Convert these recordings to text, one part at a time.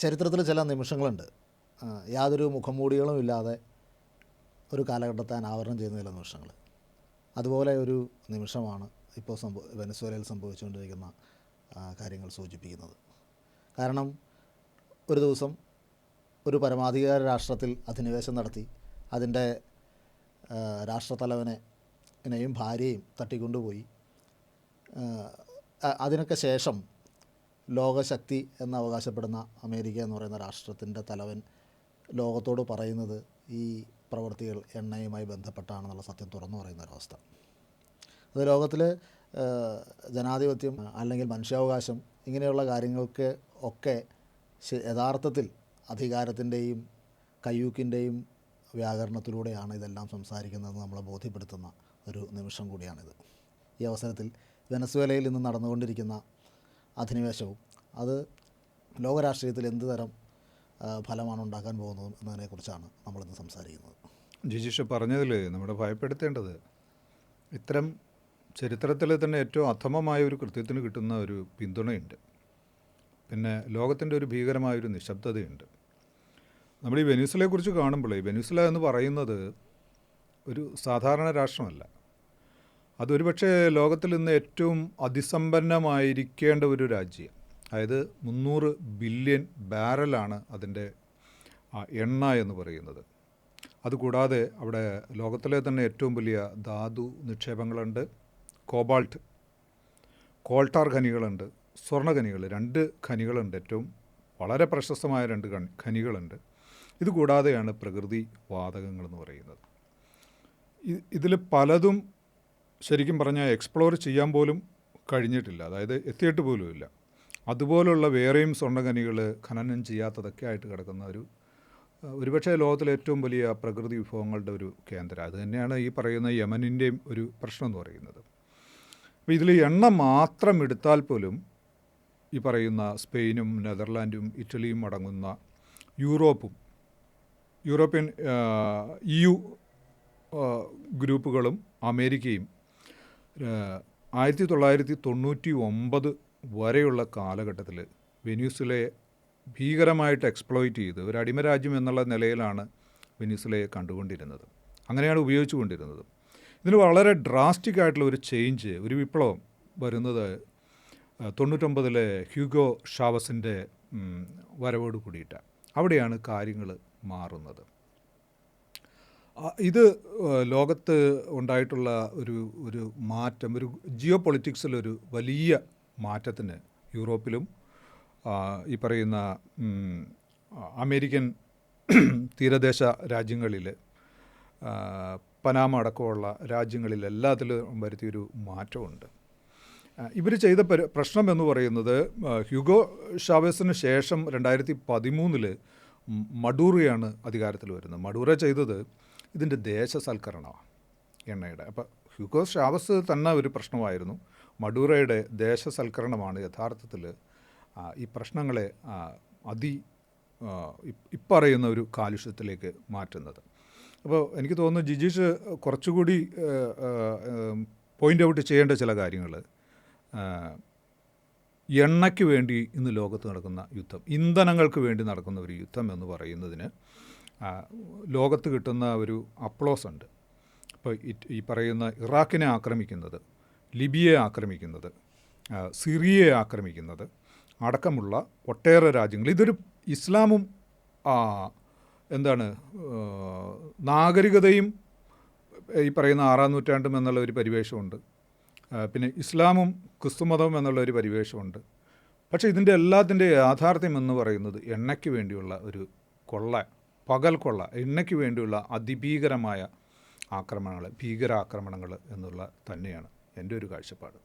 ചരിത്രത്തിൽ ചില നിമിഷങ്ങളുണ്ട്, യാതൊരു മുഖംമൂടികളും ഇല്ലാതെ ഒരു കാലഘട്ടത്തെ അനാവരണം ചെയ്യുന്ന ചില നിമിഷങ്ങൾ. അതുപോലെ ഒരു നിമിഷമാണ് ഇപ്പോൾ വെനസ്വേലയിൽ സംഭവിച്ചുകൊണ്ടിരിക്കുന്ന കാര്യങ്ങൾ സൂചിപ്പിക്കുന്നത്. കാരണം ഒരു ദിവസം ഒരു പരമാധികാര രാഷ്ട്രത്തിൽ അധിനിവേശം നടത്തി അതിൻ്റെ രാഷ്ട്രത്തലവനെയും ഭാര്യയും തട്ടിക്കൊണ്ടുപോയി. അതിനൊക്കെ ശേഷം ലോകശക്തി എന്ന് അവകാശപ്പെടുന്ന അമേരിക്ക എന്ന് പറയുന്ന രാഷ്ട്രത്തിൻ്റെ തലവൻ ലോകത്തോട് പറയുന്നത് ഈ പ്രവൃത്തികൾ എണ്ണയുമായി ബന്ധപ്പെട്ടാണെന്നുള്ള സത്യം തുറന്നു പറയുന്ന ഒരവസ്ഥ. അത് ലോകത്തിൽ ജനാധിപത്യം അല്ലെങ്കിൽ മനുഷ്യാവകാശം ഇങ്ങനെയുള്ള കാര്യങ്ങൾക്ക് ഒക്കെ യഥാർത്ഥത്തിൽ അധികാരത്തിൻ്റെയും കയ്യൂക്കിൻ്റെയും വ്യാകരണത്തിലൂടെയാണ് ഇതെല്ലാം സംസാരിക്കുന്നതെന്ന് നമ്മളെ ബോധ്യപ്പെടുത്തുന്ന ഒരു നിമിഷം കൂടിയാണിത്. ഈ അവസരത്തിൽ വെനസ്വേലയിൽ നിന്ന് നടന്നുകൊണ്ടിരിക്കുന്ന അധിനിവേശവും അത് ലോകരാഷ്ട്രീയത്തിൽ എന്ത് തരം ഫലമാണ് ഉണ്ടാക്കാൻ പോകുന്നതും എന്നതിനെക്കുറിച്ചാണ് നമ്മളിന്ന് സംസാരിക്കുന്നത്. ജിജീഷ് പറഞ്ഞതിൽ നമ്മുടെ ഭയപ്പെടുത്തേണ്ടത് ഇത്തരം ചരിത്രത്തിൽ തന്നെ ഏറ്റവും അധമമായ ഒരു കൃത്യത്തിന് കിട്ടുന്ന ഒരു പിന്തുണയുണ്ട്. പിന്നെ ലോകത്തിൻ്റെ ഒരു ഭീകരമായൊരു നിശബ്ദതയുണ്ട്. നമ്മൾ ഈ വെനസ്വേലയെക്കുറിച്ച് കാണുമ്പോൾ വെനസ്വേല എന്ന് പറയുന്നത് ഒരു സാധാരണ രാഷ്ട്രമല്ല. അതൊരുപക്ഷെ ലോകത്തിൽ നിന്ന് ഏറ്റവും അതിസമ്പന്നമായിരിക്കേണ്ട ഒരു രാജ്യം. അതായത് 300 ബില്യൺ ബാരലാണ് അതിൻ്റെ എണ്ണ എന്ന് പറയുന്നത്. അതുകൂടാതെ അവിടെ ലോകത്തിലെ തന്നെ ഏറ്റവും വലിയ ധാതു നിക്ഷേപങ്ങളുണ്ട്. കോൾട്ടാർ ഖനികളുണ്ട്, സ്വർണ്ണ ഖനികൾ, 2 ഖനികളുണ്ട്. ഏറ്റവും വളരെ പ്രശസ്തമായ 2 ഖനികളുണ്ട്. ഇതുകൂടാതെയാണ് പ്രകൃതി വാതകങ്ങളെന്ന് പറയുന്നത്. ഇതിൽ പലതും ശരിക്കും പറഞ്ഞാൽ എക്സ്പ്ലോർ ചെയ്യാൻ പോലും കഴിഞ്ഞിട്ടില്ല, അതായത് എത്തിയിട്ട് പോലുമില്ല. അതുപോലുള്ള വേറെയും സ്വർണ്ണഖനികൾ ഖനനം ചെയ്യാത്തതൊക്കെ ആയിട്ട് കിടക്കുന്ന ഒരുപക്ഷെ ലോകത്തിലെ ഏറ്റവും വലിയ പ്രകൃതി വിഭവങ്ങളുടെ ഒരു കേന്ദ്രം. അത് തന്നെയാണ് ഈ പറയുന്ന യമനിൻ്റെയും ഒരു പ്രശ്നം എന്ന് പറയുന്നത്. അപ്പോൾ ഇതിൽ എണ്ണ മാത്രം എടുത്താൽ പോലും ഈ പറയുന്ന സ്പെയിനും നെതർലാൻഡും ഇറ്റലിയും അടങ്ങുന്ന യൂറോപ്യൻ EU ഗ്രൂപ്പുകളും അമേരിക്കയും 1999 വരെയുള്ള കാലഘട്ടത്തിൽ വെനസ്വേലയെ ഭീകരമായിട്ട് എക്സ്പ്ലോയിറ്റ് ചെയ്ത് ഒരു അടിമരാജ്യം എന്നുള്ള നിലയിലാണ് വെനസ്വേലയെ കണ്ടുകൊണ്ടിരുന്നത്, അങ്ങനെയാണ് ഉപയോഗിച്ചു കൊണ്ടിരുന്നത്. ഇതിന് വളരെ ഡ്രാസ്റ്റിക് ആയിട്ടുള്ള ഒരു ചേഞ്ച്, ഒരു വിപ്ലവം വരുന്നത് 99 ഹ്യൂഗോ ഷാവസിൻ്റെ വരവോട് കൂടിയിട്ടാണ്. അവിടെയാണ് കാര്യങ്ങൾ മാറുന്നത്. ഇത് ലോകത്ത് ഉണ്ടായിട്ടുള്ള ഒരു മാറ്റം, ഒരു ജിയോ പൊളിറ്റിക്സിലൊരു വലിയ മാറ്റത്തിന് യൂറോപ്പിലും ഈ പറയുന്ന അമേരിക്കൻ തീരദേശ രാജ്യങ്ങളിൽ, പനാമ അടക്കമുള്ള രാജ്യങ്ങളിൽ എല്ലാത്തിലും വരുത്തിയൊരു മാറ്റമുണ്ട്. ഇവർ ചെയ്ത പ്രശ്നം എന്ന് പറയുന്നത്, ഹ്യൂഗോ ഷാവേസിന് ശേഷം 2013 മഡൂറോയാണ് അധികാരത്തിൽ വരുന്നത്. മഡൂറോ ചെയ്തത് ഇതിൻ്റെ ദേശസൽക്കരണമാണ്, എണ്ണയുടെ. അപ്പോൾ ഹ്യൂഗോ ഷാവസ് തന്നെ ഒരു പ്രശ്നമായിരുന്നു. മഡൂറോയുടെ ദേശസൽക്കരണമാണ് യഥാർത്ഥത്തിൽ ഈ പ്രശ്നങ്ങളെ ഇപ്പറയുന്ന ഒരു കാലുഷ്യത്തിലേക്ക് മാറ്റുന്നത്. അപ്പോൾ എനിക്ക് തോന്നുന്നു ജിജീഷ് കുറച്ചുകൂടി പോയിൻ്റ് ഔട്ട് ചെയ്യേണ്ട ചില കാര്യങ്ങൾ, എണ്ണയ്ക്ക് വേണ്ടി ഇന്ന് ലോകത്ത് നടക്കുന്ന യുദ്ധം, ഇന്ധനങ്ങൾക്ക് വേണ്ടി നടക്കുന്ന ഒരു യുദ്ധം എന്ന് പറയുന്നതിന് ലോകത്ത് കിട്ടുന്ന ഒരു അപ്ലോസ് ഉണ്ട്. ഇപ്പോൾ ഈ പറയുന്ന ഇറാഖിനെ ആക്രമിക്കുന്നത്, ലിബിയയെ ആക്രമിക്കുന്നത്, സിറിയയെ ആക്രമിക്കുന്നത് അടക്കമുള്ള ഒട്ടേറെ രാജ്യങ്ങൾ, ഇതൊരു ഇസ്ലാമും നാഗരികതയും ഈ പറയുന്ന 6-ാം നൂറ്റാണ്ടും എന്നുള്ള ഒരു പരിവേഷമുണ്ട്. പിന്നെ ഇസ്ലാമും ക്രിസ്തുമതവും എന്നുള്ള ഒരു പരിവേഷമുണ്ട്. പക്ഷേ ഇതിൻ്റെ എല്ലാത്തിൻ്റെ യാഥാർത്ഥ്യം എന്ന് പറയുന്നത് എണ്ണയ്ക്ക് വേണ്ടിയുള്ള ഒരു പകൽ കൊള്ള, എണ്ണയ്ക്ക് വേണ്ടിയുള്ള അതിഭീകരമായ ഭീകരാക്രമണങ്ങൾ എന്നുള്ള തന്നെയാണ് എൻ്റെ ഒരു കാഴ്ചപ്പാട്.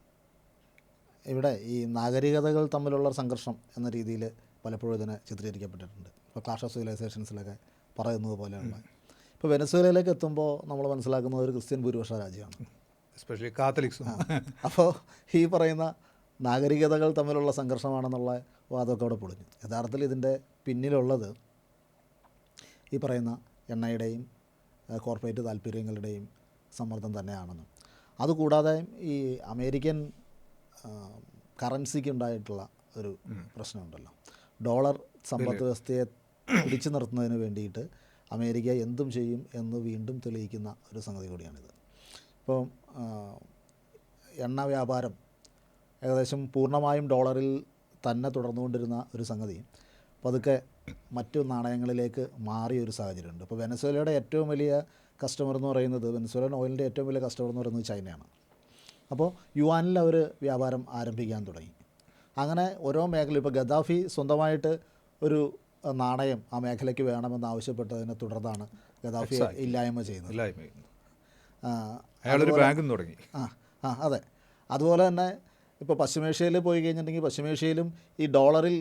ഇവിടെ ഈ നാഗരികതകൾ തമ്മിലുള്ള സംഘർഷം എന്ന രീതിയിൽ പലപ്പോഴും ഇതിനെ ചിത്രീകരിക്കപ്പെട്ടിട്ടുണ്ട്. ഇപ്പോൾ ക്ലാഷ് ഓഫ് സിവിലൈസേഷൻസിലൊക്കെ പറയുന്നത് പോലെയുള്ള. ഇപ്പോൾ വെനസ്വേലയിലേക്ക് എത്തുമ്പോൾ നമ്മൾ മനസ്സിലാക്കുന്നത് ഒരു ക്രിസ്ത്യൻ ഭൂരിപക്ഷ രാജ്യമാണ്, എസ്പെഷ്യലി കാത്തലിക്സും. അപ്പോൾ ഈ പറയുന്ന നാഗരികതകൾ തമ്മിലുള്ള സംഘർഷമാണെന്നുള്ള വാദമൊക്കെ അവിടെ പൊളിഞ്ഞു. യഥാർത്ഥത്തിൽ ഇതിൻ്റെ പിന്നിലുള്ളത് ഈ പറയുന്ന എണ്ണയുടെയും കോർപ്പറേറ്റ് താല്പര്യങ്ങളുടെയും സമ്മർദ്ദം തന്നെയാണെന്നും, അതുകൂടാതെ ഈ അമേരിക്കൻ കറൻസിക്ക് ഉണ്ടായിട്ടുള്ള ഒരു പ്രശ്നമുണ്ടല്ലോ, ഡോളർ സമ്പദ് വ്യവസ്ഥയെ പിടിച്ചു നിർത്തുന്നതിന് വേണ്ടിയിട്ട് അമേരിക്ക എന്തും ചെയ്യും എന്ന് വീണ്ടും തെളിയിക്കുന്ന ഒരു സംഗതി കൂടിയാണിത്. ഇപ്പോൾ എണ്ണ വ്യാപാരം ഏകദേശം പൂർണ്ണമായും ഡോളറിൽ തന്നെ തുടർന്നുകൊണ്ടിരുന്ന ഒരു സംഗതി പതുക്കെ മറ്റു നാണയങ്ങളിലേക്ക് മാറിയ ഒരു സാഹചര്യമുണ്ട്. ഇപ്പോൾ വെനസ്വേലയുടെ ഏറ്റവും വലിയ കസ്റ്റമർ എന്ന് പറയുന്നത്, വെനസ്വേലൻ ഓയിലിൻ്റെ ഏറ്റവും വലിയ കസ്റ്റമർ എന്ന് പറയുന്നത് ചൈനയാണ്. അപ്പോൾ യുവാനിൽ അവർ വ്യാപാരം ആരംഭിക്കാൻ തുടങ്ങി. അങ്ങനെ ഓരോ മേഖല, ഇപ്പോൾ ഗദ്ദാഫി സ്വന്തമായിട്ട് ഒരു നാണയം ആ മേഖലയ്ക്ക് വേണമെന്ന് ആവശ്യപ്പെട്ടതിനെ തുടർന്നാണ് ഗദ്ദാഫി ഇല്ലായ്മ ചെയ്യുന്നത്. അയാളൊരു ബാങ്കും തുടങ്ങി. അതെ. അതുപോലെ തന്നെ ഇപ്പോൾ പശ്ചിമേഷ്യയിൽ പോയി കഴിഞ്ഞിട്ടുണ്ടെങ്കിൽ പശ്ചിമേഷ്യയിലും ഈ ഡോളറിൽ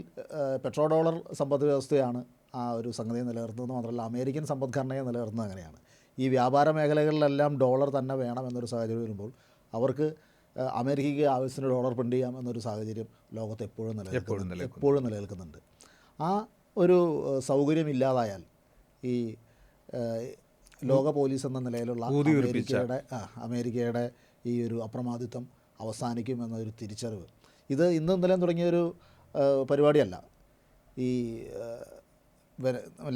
പെട്രോ ഡോളർ സമ്പദ് വ്യവസ്ഥയാണ് ആ ഒരു സംഗതി നിലനിർത്തുന്നത്. മാത്രമല്ല അമേരിക്കൻ സമ്പദ്ഘടനയെ നിലനിർത്തുന്നത് അങ്ങനെയാണ്. ഈ വ്യാപാര മേഖലകളിലെല്ലാം ഡോളർ തന്നെ വേണം എന്നൊരു സാഹചര്യം വരുമ്പോൾ അവർക്ക് അമേരിക്കയ്ക്ക് ആവശ്യത്തിന് ഡോളർ പ്രിൻ്റ് ചെയ്യാം എന്നൊരു സാഹചര്യം ലോകത്ത് എപ്പോഴും നിലനിൽക്കുന്നുണ്ട്. ആ ഒരു സൗകര്യം ഇല്ലാതായാൽ ഈ ലോക പോലീസ് എന്ന നിലയിലുള്ള അമേരിക്കയുടെ ഈ ഒരു അപ്രമാദിത്വം അവസാനിക്കും എന്നൊരു തിരിച്ചറിവ്, ഇത് ഇന്നും ഇന്നലെയും തുടങ്ങിയൊരു പരിപാടിയല്ല. ഈ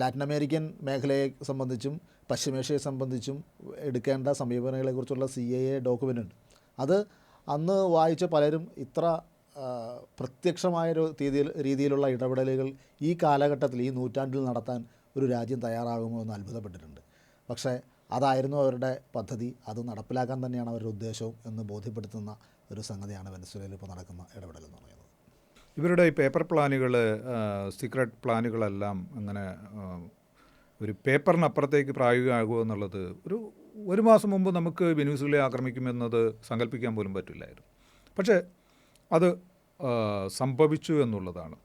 ലാറ്റിൻ അമേരിക്കൻ മേഖലയെ സംബന്ധിച്ചും പശ്ചിമേഷ്യയെ സംബന്ധിച്ചും എടുക്കേണ്ട സമീപനങ്ങളെക്കുറിച്ചുള്ള CIA ഡോക്യുമെൻ്റ് ഉണ്ട്. അത് അന്ന് വായിച്ച പലരും ഇത്ര പ്രത്യക്ഷമായൊരു രീതിയിലുള്ള ഇടപെടലുകൾ ഈ കാലഘട്ടത്തിൽ, ഈ നൂറ്റാണ്ടിൽ നടത്താൻ ഒരു രാജ്യം തയ്യാറാകുമോ എന്ന് അത്ഭുതപ്പെട്ടിട്ടുണ്ട്. പക്ഷേ അതായിരുന്നു അവരുടെ പദ്ധതി, അത് നടപ്പിലാക്കാൻ തന്നെയാണ് അവരുടെ ഉദ്ദേശവും എന്ന് ബോധ്യപ്പെടുത്തുന്ന ഒരു സംഗതിയാണ് വെനസ്വേലയിൽ ഇപ്പോൾ നടക്കുന്ന ഇടപെടൽ എന്ന് പറയുന്നത്. ഇവരുടെ ഈ പേപ്പർ പ്ലാനുകൾ, സീക്രട്ട് പ്ലാനുകളെല്ലാം അങ്ങനെ ഒരു പേപ്പറിനപ്പുറത്തേക്ക് പ്രായോഗികമാകുമോ എന്നുള്ളത് ഒരു മാസം മുമ്പ് നമുക്ക് വെനസ്വേലയെ ആക്രമിക്കുമെന്നത് സങ്കല്പിക്കാൻ പോലും പറ്റില്ലായിരുന്നു. പക്ഷേ അത് സംഭവിച്ചു എന്നുള്ളതാണ്.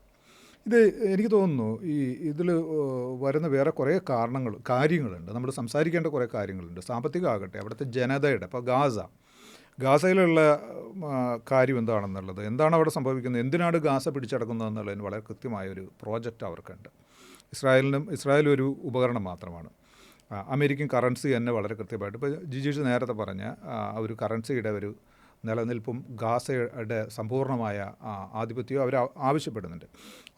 ഇത് എനിക്ക് തോന്നുന്നു ഇതിൽ വരുന്ന വേറെ കുറേ കാര്യങ്ങളുണ്ട്. നമ്മൾ സംസാരിക്കേണ്ട കുറേ കാര്യങ്ങളുണ്ട്. സാമ്പത്തികമാകട്ടെ, അവിടുത്തെ ജനതയുടെ, ഇപ്പോൾ ഗാസയിലുള്ള കാര്യം എന്താണെന്നുള്ളത്, എന്താണ് അവിടെ സംഭവിക്കുന്നത്, എന്തിനാണ് ഗാസ പിടിച്ചടക്കുന്നത് എന്നുള്ളതിന് വളരെ കൃത്യമായൊരു പ്രോജക്റ്റ് അവർക്കുണ്ട്. ഇസ്രായേലും ഒരു ഉപകരണം മാത്രമാണ്. അമേരിക്കൻ കറൻസി തന്നെ വളരെ കൃത്യമായിട്ട്, ഇപ്പോൾ ജിജീഷ് നേരത്തെ പറഞ്ഞ ഒരു കറൻസിയുടെ ഒരു നിലനിൽപ്പും ഗാസയുടെ സമ്പൂർണ്ണമായ ആധിപത്യവും അവർ ആവശ്യപ്പെടുന്നുണ്ട്.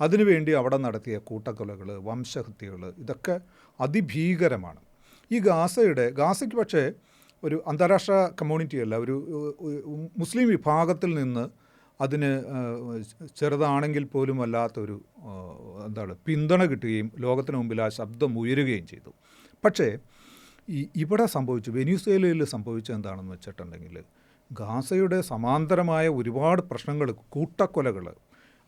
അതിനുവേണ്ടി അവിടെ നടത്തിയ കൂട്ടക്കൊലകൾ, വംശഹത്യകൾ, ഇതൊക്കെ അതിഭീകരമാണ്. ഈ ഗാസയ്ക്ക് പക്ഷേ ഒരു അന്താരാഷ്ട്ര കമ്മ്യൂണിറ്റിയല്ല, ഒരു മുസ്ലിം വിഭാഗത്തിൽ നിന്ന് അതിന് ചെറുതാണെങ്കിൽ പോലും അല്ലാത്തൊരു പിന്തുണ കിട്ടുകയും ലോകത്തിന് മുമ്പിൽ ആ ശബ്ദം ഉയരുകയും ചെയ്തു. പക്ഷേ ഇവിടെ വെനസ്വേലയിൽ സംഭവിച്ചത് എന്താണെന്ന് വെച്ചിട്ടുണ്ടെങ്കിൽ, ഗാസയുടെ സമാന്തരമായ ഒരുപാട് പ്രശ്നങ്ങൾ, കൂട്ടക്കൊലകൾ,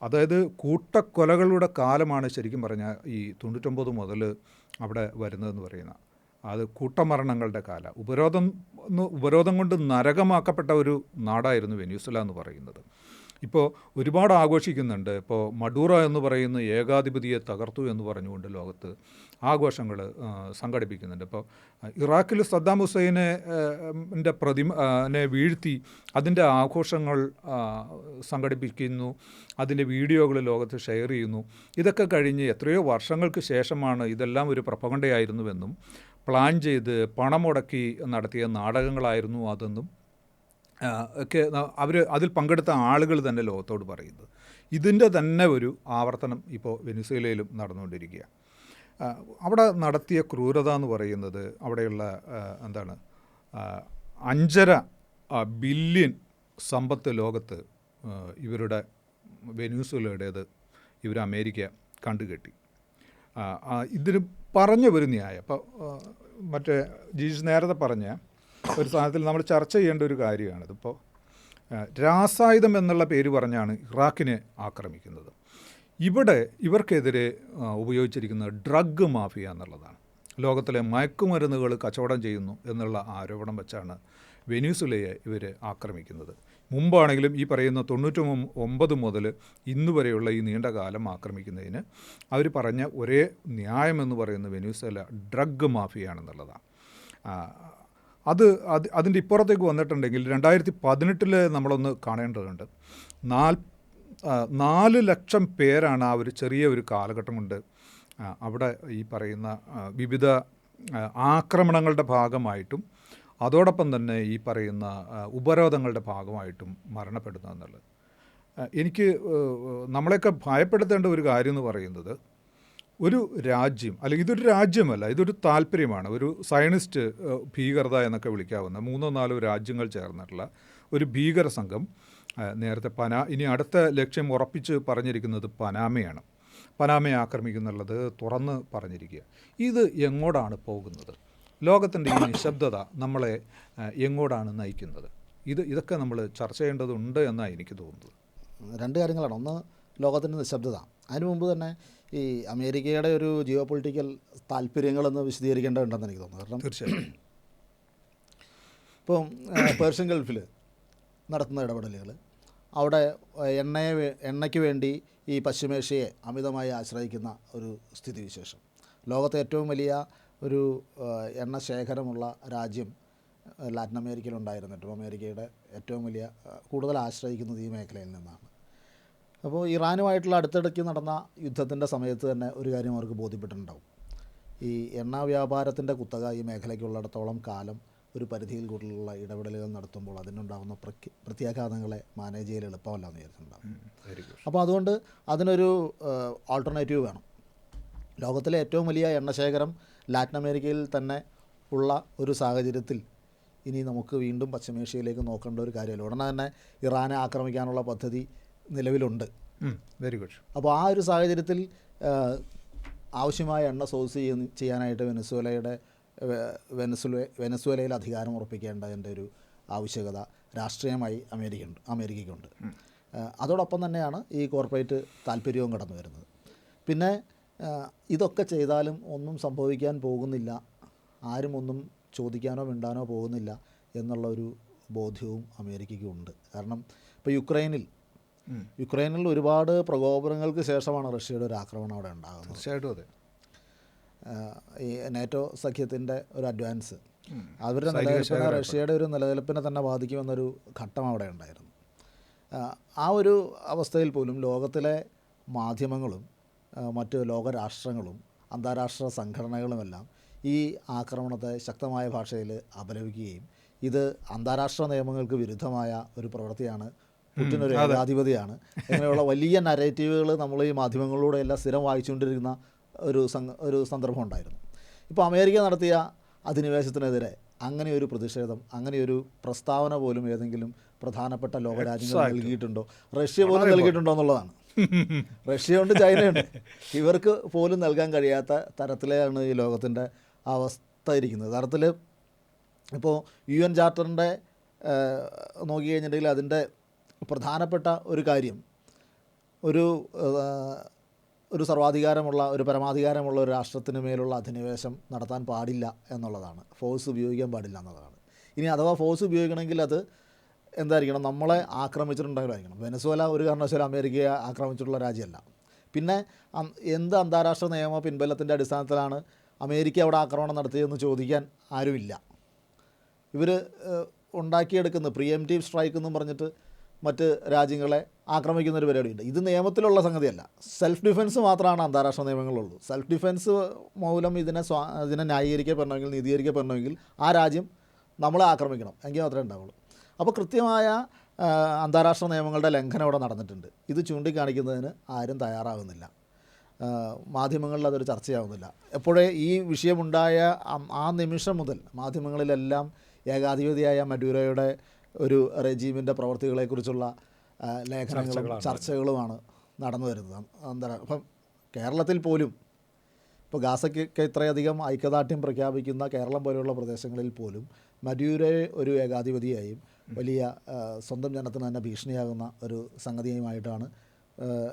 അതായത് കൂട്ടക്കൊലകളുടെ കാലമാണ് ശരിക്കും പറഞ്ഞാൽ ഈ 99 മുതൽ അവിടെ വരുന്നതെന്ന് പറയുന്ന, അത് കൂട്ടമരണങ്ങളുടെ കാലം. ഉപരോധം കൊണ്ട് നരകമാക്കപ്പെട്ട ഒരു നാടായിരുന്നു വെനസ്വേല എന്ന് പറയുന്നത്. ഇപ്പോൾ ഒരുപാട് ആഘോഷിക്കുന്നുണ്ട്. ഇപ്പോൾ മഡൂറോ എന്ന് പറയുന്ന ഏകാധിപതിയെ തകർത്തു എന്ന് പറഞ്ഞുകൊണ്ട് ലോകത്ത് ആഘോഷങ്ങൾ സംഘടിപ്പിക്കുന്നുണ്ട്. ഇപ്പോൾ ഇറാഖിൽ സദ്ദാം ഹുസൈനെ പ്രതിമനെ വീഴ്ത്തി അതിൻ്റെ ആഘോഷങ്ങൾ സംഘടിപ്പിക്കുന്നു, അതിൻ്റെ വീഡിയോകൾ ലോകത്ത് ഷെയർ ചെയ്യുന്നു. ഇതൊക്കെ കഴിഞ്ഞ് എത്രയോ വർഷങ്ങൾക്ക് ശേഷമാണ് ഇതെല്ലാം ഒരു പ്രൊപ്പഗണ്ടയായിരുന്നുവെന്നും പ്ലാൻ ചെയ്ത് പണം മുടക്കി നടത്തിയ നാടകങ്ങളായിരുന്നു അതെന്നും ഒക്കെ അതിൽ പങ്കെടുത്ത ആളുകൾ തന്നെ ലോകത്തോട് പറയുന്നത്. ഇതിൻ്റെ തന്നെ ഒരു ആവർത്തനം ഇപ്പോൾ വെനസ്വേലയിലും നടന്നുകൊണ്ടിരിക്കുക. അവിടെ നടത്തിയ ക്രൂരത എന്ന് പറയുന്നത്, അവിടെയുള്ള 5.5 ബില്യൺ സമ്പത്ത് ലോകത്ത് ഇവരുടെ വെനസ്വേലയുടേത് അമേരിക്ക കണ്ടുകെട്ടി. ഇതിന് പറഞ്ഞ ഒരു ന്യായം, ഇപ്പോൾ മറ്റേ ജീസ് നേരത്തെ പറഞ്ഞ ഒരു സാധനത്തിൽ നമ്മൾ ചർച്ച ചെയ്യേണ്ട ഒരു കാര്യമാണിത്. ഇപ്പോൾ രാസായുധം എന്നുള്ള പേര് പറഞ്ഞാണ് ഇറാഖിനെ ആക്രമിക്കുന്നത്. ഇവർക്കെതിരെ ഉപയോഗിച്ചിരിക്കുന്നത് ഡ്രഗ് മാഫിയ എന്നുള്ളതാണ്. ലോകത്തിലെ മയക്കുമരുന്നുകൾ കച്ചവടം ചെയ്യുന്നു എന്നുള്ള ആരോപണം വെച്ചാണ് വെനസ്വേലയെ ഇവർ ആക്രമിക്കുന്നത്. മുമ്പാണെങ്കിലും ഈ പറയുന്ന 99 മുതൽ ഇന്ന് വരെയുള്ള ഈ നീണ്ട കാലം ആക്രമിക്കുന്നതിന് അവർ പറഞ്ഞ ഒരേ ന്യായമെന്ന് പറയുന്നത് വെനസ്വേല ഡ്രഗ് മാഫിയാണെന്നുള്ളതാണ്. അതിൻ്റെ ഇപ്പുറത്തേക്ക് വന്നിട്ടുണ്ടെങ്കിൽ 2018 നമ്മളൊന്ന് കാണേണ്ടതുണ്ട്. 4 ലക്ഷം പേരാണ് ആ ഒരു ചെറിയ ഒരു കാലഘട്ടം കൊണ്ട് അവിടെ ഈ പറയുന്ന വിവിധ ആക്രമണങ്ങളുടെ ഭാഗമായിട്ടും അതോടൊപ്പം തന്നെ ഈ പറയുന്ന ഉപരോധങ്ങളുടെ ഭാഗമായിട്ടും മരണപ്പെടുന്നു എന്നുള്ളത്. എനിക്ക് നമ്മളെയൊക്കെ ഭയപ്പെടുത്തേണ്ട ഒരു കാര്യം എന്ന് പറയുന്നത്, ഒരു രാജ്യം, അല്ലെങ്കിൽ ഇതൊരു രാജ്യമല്ല, ഇതൊരു താല്പര്യമാണ്. ഒരു സയനിസ്റ്റ് ഭീകരത എന്നൊക്കെ വിളിക്കാവുന്ന 3-4 രാജ്യങ്ങൾ ചേർന്നിട്ടുള്ള ഒരു ഭീകര സംഘം നേരത്തെ ഇനി അടുത്ത ലക്ഷ്യം ഉറപ്പിച്ച് പറഞ്ഞിരിക്കുന്നത് പനാമയാണ്. പനാമയെ ആക്രമിക്കുന്നുള്ളത് തുറന്ന് പറഞ്ഞിരിക്കുക. ഇത് എങ്ങോട്ടാണ് പോകുന്നത്? ലോകത്തിൻ്റെ ഈ നിശബ്ദത നമ്മളെ എങ്ങോട്ടാണ് നയിക്കുന്നത്? ഇതൊക്കെ നമ്മൾ ചർച്ച ചെയ്യേണ്ടതുണ്ട് എന്നാണ് എനിക്ക് തോന്നുന്നത്. 2 കാര്യങ്ങളാണ്. ഒന്ന്, ലോകത്തിൻ്റെ നിശബ്ദത. അതിനു മുമ്പ് തന്നെ ഈ അമേരിക്കയുടെ ഒരു ജിയോ പൊളിറ്റിക്കൽ താല്പര്യങ്ങളെന്ന് വിശദീകരിക്കേണ്ടതുണ്ടെന്ന് എനിക്ക് തോന്നുന്നു. കാരണം തീർച്ചയായും ഇപ്പം പേർഷ്യൻ ഗൾഫിൽ നടത്തുന്ന ഇടപെടലുകൾ, അവിടെ എണ്ണയ്ക്ക് വേണ്ടി ഈ പശ്ചിമേഷ്യയെ അമിതമായി ആശ്രയിക്കുന്ന ഒരു സ്ഥിതിവിശേഷം, ലോകത്തെ ഏറ്റവും വലിയ ഒരു എണ്ണ ശേഖരമുള്ള രാജ്യം ലാറ്റിൻ അമേരിക്കയിലുണ്ടായിരുന്നിട്ടും അമേരിക്കയുടെ ഏറ്റവും വലിയ കൂടുതൽ ആശ്രയിക്കുന്നത് ഈ മേഖലയിൽ നിന്നാണ്. അപ്പോൾ ഇറാനുമായിട്ടുള്ള അടുത്തിടയ്ക്ക് നടന്ന യുദ്ധത്തിൻ്റെ സമയത്ത് തന്നെ ഒരു കാര്യം അവർക്ക് ബോധ്യപ്പെട്ടിട്ടുണ്ടാവും. ഈ എണ്ണ വ്യാപാരത്തിൻ്റെ കുത്തക ഈ മേഖലയ്ക്കുള്ളിടത്തോളം കാലം ഒരു പരിധിയിൽ കൂടുതലുള്ള ഇടപെടലുകൾ നടത്തുമ്പോൾ അതിനുണ്ടാകുന്ന പ്രത്യാഘാതങ്ങളെ മാനേജ് ചെയ്യൽ എളുപ്പമല്ല എന്ന് വിചാരിച്ചിട്ടുണ്ടാകും. അപ്പോൾ അതുകൊണ്ട് അതിനൊരു ആൾട്ടർനേറ്റീവ് വേണം. ലോകത്തിലെ ഏറ്റവും വലിയ എണ്ണശേഖരം ലാറ്റിൻ അമേരിക്കയിൽ തന്നെ ഉള്ള ഒരു സാഹചര്യത്തിൽ ഇനി നമുക്ക് വീണ്ടും പശ്ചിമേഷ്യയിലേക്ക് നോക്കേണ്ട ഒരു കാര്യമല്ല. ഉടനെ തന്നെ ഇറാനെ ആക്രമിക്കാനുള്ള പദ്ധതി നിലവിലുണ്ട്. Very good. അപ്പോൾ ആ ഒരു സാഹചര്യത്തിൽ ആവശ്യമായ എണ്ണ സോഴ്സ് ചെയ്യാനായിട്ട് വെനസ്വേലയിൽ അധികാരം ഉറപ്പിക്കേണ്ടതിൻ്റെ ഒരു ആവശ്യകത രാഷ്ട്രീയമായി അമേരിക്കയ്ക്കുണ്ട്. അതോടൊപ്പം തന്നെയാണ് ഈ കോർപ്പറേറ്റ് താല്പര്യവും കടന്നു വരുന്നത്. പിന്നെ ഇതൊക്കെ ചെയ്താലും ഒന്നും സംഭവിക്കാൻ പോകുന്നില്ല, ആരും ഒന്നും ചോദിക്കാനോ മിണ്ടാനോ പോകുന്നില്ല എന്നുള്ള ഒരു ബോധ്യവും അമേരിക്കയ്ക്ക് ഉണ്ട്. കാരണം ഇപ്പോൾ യുക്രൈനിൽ ഒരുപാട് പ്രകോപനങ്ങൾക്ക് ശേഷമാണ് റഷ്യയുടെ ഒരു ആക്രമണം അവിടെ ഉണ്ടാകുന്നത്. തീർച്ചയായിട്ടും അതെ. ഈ നാറ്റോ സഖ്യത്തിൻ്റെ ഒരു അഡ്വാൻസ് അവരുടെ നിലനിൽപ്പിനെ, റഷ്യയുടെ ഒരു നിലനിൽപ്പിനെ തന്നെ ബാധിക്കുമെന്നൊരു ഘട്ടം അവിടെ ഉണ്ടായിരുന്നു. ആ ഒരു അവസ്ഥയിൽ പോലും ലോകത്തിലെ മാധ്യമങ്ങളും മറ്റ് ലോകരാഷ്ട്രങ്ങളും അന്താരാഷ്ട്ര സംഘടനകളുമെല്ലാം ഈ ആക്രമണത്തെ ശക്തമായ ഭാഷയിൽ അപലപിക്കുകയും ഇത് അന്താരാഷ്ട്ര നിയമങ്ങൾക്ക് വിരുദ്ധമായ ഒരു പ്രവൃത്തിയാണ്, പുടിൻ ഒരു ഏകാധിപതിയാണ്, അങ്ങനെയുള്ള വലിയ നരേറ്റീവുകൾ നമ്മൾ ഈ മാധ്യമങ്ങളിലൂടെ എല്ലാം സ്ഥിരം വായിച്ചുകൊണ്ടിരിക്കുന്ന ഒരു സന്ദർഭം ഉണ്ടായിരുന്നു. ഇപ്പോൾ അമേരിക്ക നടത്തിയ അധിനിവേശത്തിനെതിരെ അങ്ങനെയൊരു പ്രതിഷേധം, അങ്ങനെയൊരു പ്രസ്താവന പോലും ഏതെങ്കിലും പ്രധാനപ്പെട്ട ലോകരാജ്യങ്ങൾ നൽകിയിട്ടുണ്ടോ? റഷ്യ പോലും നൽകിയിട്ടുണ്ടോ എന്നുള്ളതാണ്. റഷ്യയുണ്ട്, ചൈനയുണ്ട്, ഇവർക്ക് പോലും നൽകാൻ കഴിയാത്ത തരത്തിലാണ് ഈ ലോകത്തിൻ്റെ അവസ്ഥ ഇരിക്കുന്നത്. തരത്തിൽ ഇപ്പോൾ UN ചാർട്ടറിൻ്റെ നോക്കി കഴിഞ്ഞിട്ടുണ്ടെങ്കിൽ അതിൻ്റെ പ്രധാനപ്പെട്ട ഒരു കാര്യം ഒരു സർവാധികാരമുള്ള, ഒരു പരമാധികാരമുള്ള ഒരു രാഷ്ട്രത്തിന് മേലുള്ള അധിനിവേശം നടത്താൻ പാടില്ല എന്നുള്ളതാണ്. ഫോഴ്സ് ഉപയോഗിക്കാൻ പാടില്ല എന്നുള്ളതാണ്. ഇനി അഥവാ ഫോഴ്സ് ഉപയോഗിക്കണമെങ്കിൽ അത് എന്തായിരിക്കണം? നമ്മളെ ആക്രമിച്ചിട്ടുണ്ടെങ്കിലായിരിക്കണം. വെനസ്വേല ഒരു കാരണവശാലും അമേരിക്കയെ ആക്രമിച്ചിട്ടുള്ള രാജ്യമല്ല. പിന്നെ എന്ത് അന്താരാഷ്ട്ര നിയമ പിൻബലത്തിൻ്റെ അടിസ്ഥാനത്തിലാണ് അമേരിക്ക അവിടെ ആക്രമണം നടത്തിയതെന്ന് ചോദിക്കാൻ ആരുമില്ല. ഇവർ ഉണ്ടാക്കിയെടുക്കുന്ന പ്രിഎംപ്റ്റീവ് സ്ട്രൈക്ക് എന്നും പറഞ്ഞിട്ട് മറ്റ് രാജ്യങ്ങളെ ആക്രമിക്കുന്നൊരു പരിപാടിയുണ്ട്. ഇത് നിയമത്തിലുള്ള സംഗതിയല്ല. സെൽഫ് ഡിഫെൻസ് മാത്രമാണ് അന്താരാഷ്ട്ര നിയമങ്ങളുള്ളൂ. സെൽഫ് ഡിഫെൻസ് മൂലം ഇതിനെ ന്യായീകരിക്കപ്പെടണമെങ്കിൽ, നീതീകരിക്കപ്പെടണമെങ്കിൽ ആ രാജ്യം നമ്മളെ ആക്രമിക്കണം, എങ്കിൽ മാത്രമേ ഉണ്ടാവുള്ളൂ. അപ്പോൾ കൃത്യമായ അന്താരാഷ്ട്ര നിയമങ്ങളുടെ ലംഘനം അവിടെ നടന്നിട്ടുണ്ട്. ഇത് ചൂണ്ടിക്കാണിക്കുന്നതിന് ആരും തയ്യാറാകുന്നില്ല. മാധ്യമങ്ങളിൽ അതൊരു ചർച്ചയാവുന്നില്ല. എപ്പോഴേ ഈ വിഷയമുണ്ടായ ആ നിമിഷം മുതൽ മാധ്യമങ്ങളിലെല്ലാം ഏകാധിപതിയായ മഡൂരോയുടെ ഒരു റെജീമിൻ്റെ പ്രവർത്തികളെക്കുറിച്ചുള്ള ലേഖനങ്ങളും ചർച്ചകളുമാണ് നടന്നു വരുന്നത്. അപ്പം കേരളത്തിൽ പോലും ഇപ്പോൾ ഗാസയ്ക്ക് ഇത്രയധികം ഐക്യദാർഢ്യം പ്രഖ്യാപിക്കുന്ന കേരളം പോലെയുള്ള പ്രദേശങ്ങളിൽ പോലും മഡൂരോയെ ഒരു ഏകാധിപതിയായും വലിയ സ്വന്തം ജനത്തിന് തന്നെ ഭീഷണിയാകുന്ന ഒരു സംഗതിയുമായിട്ടാണ്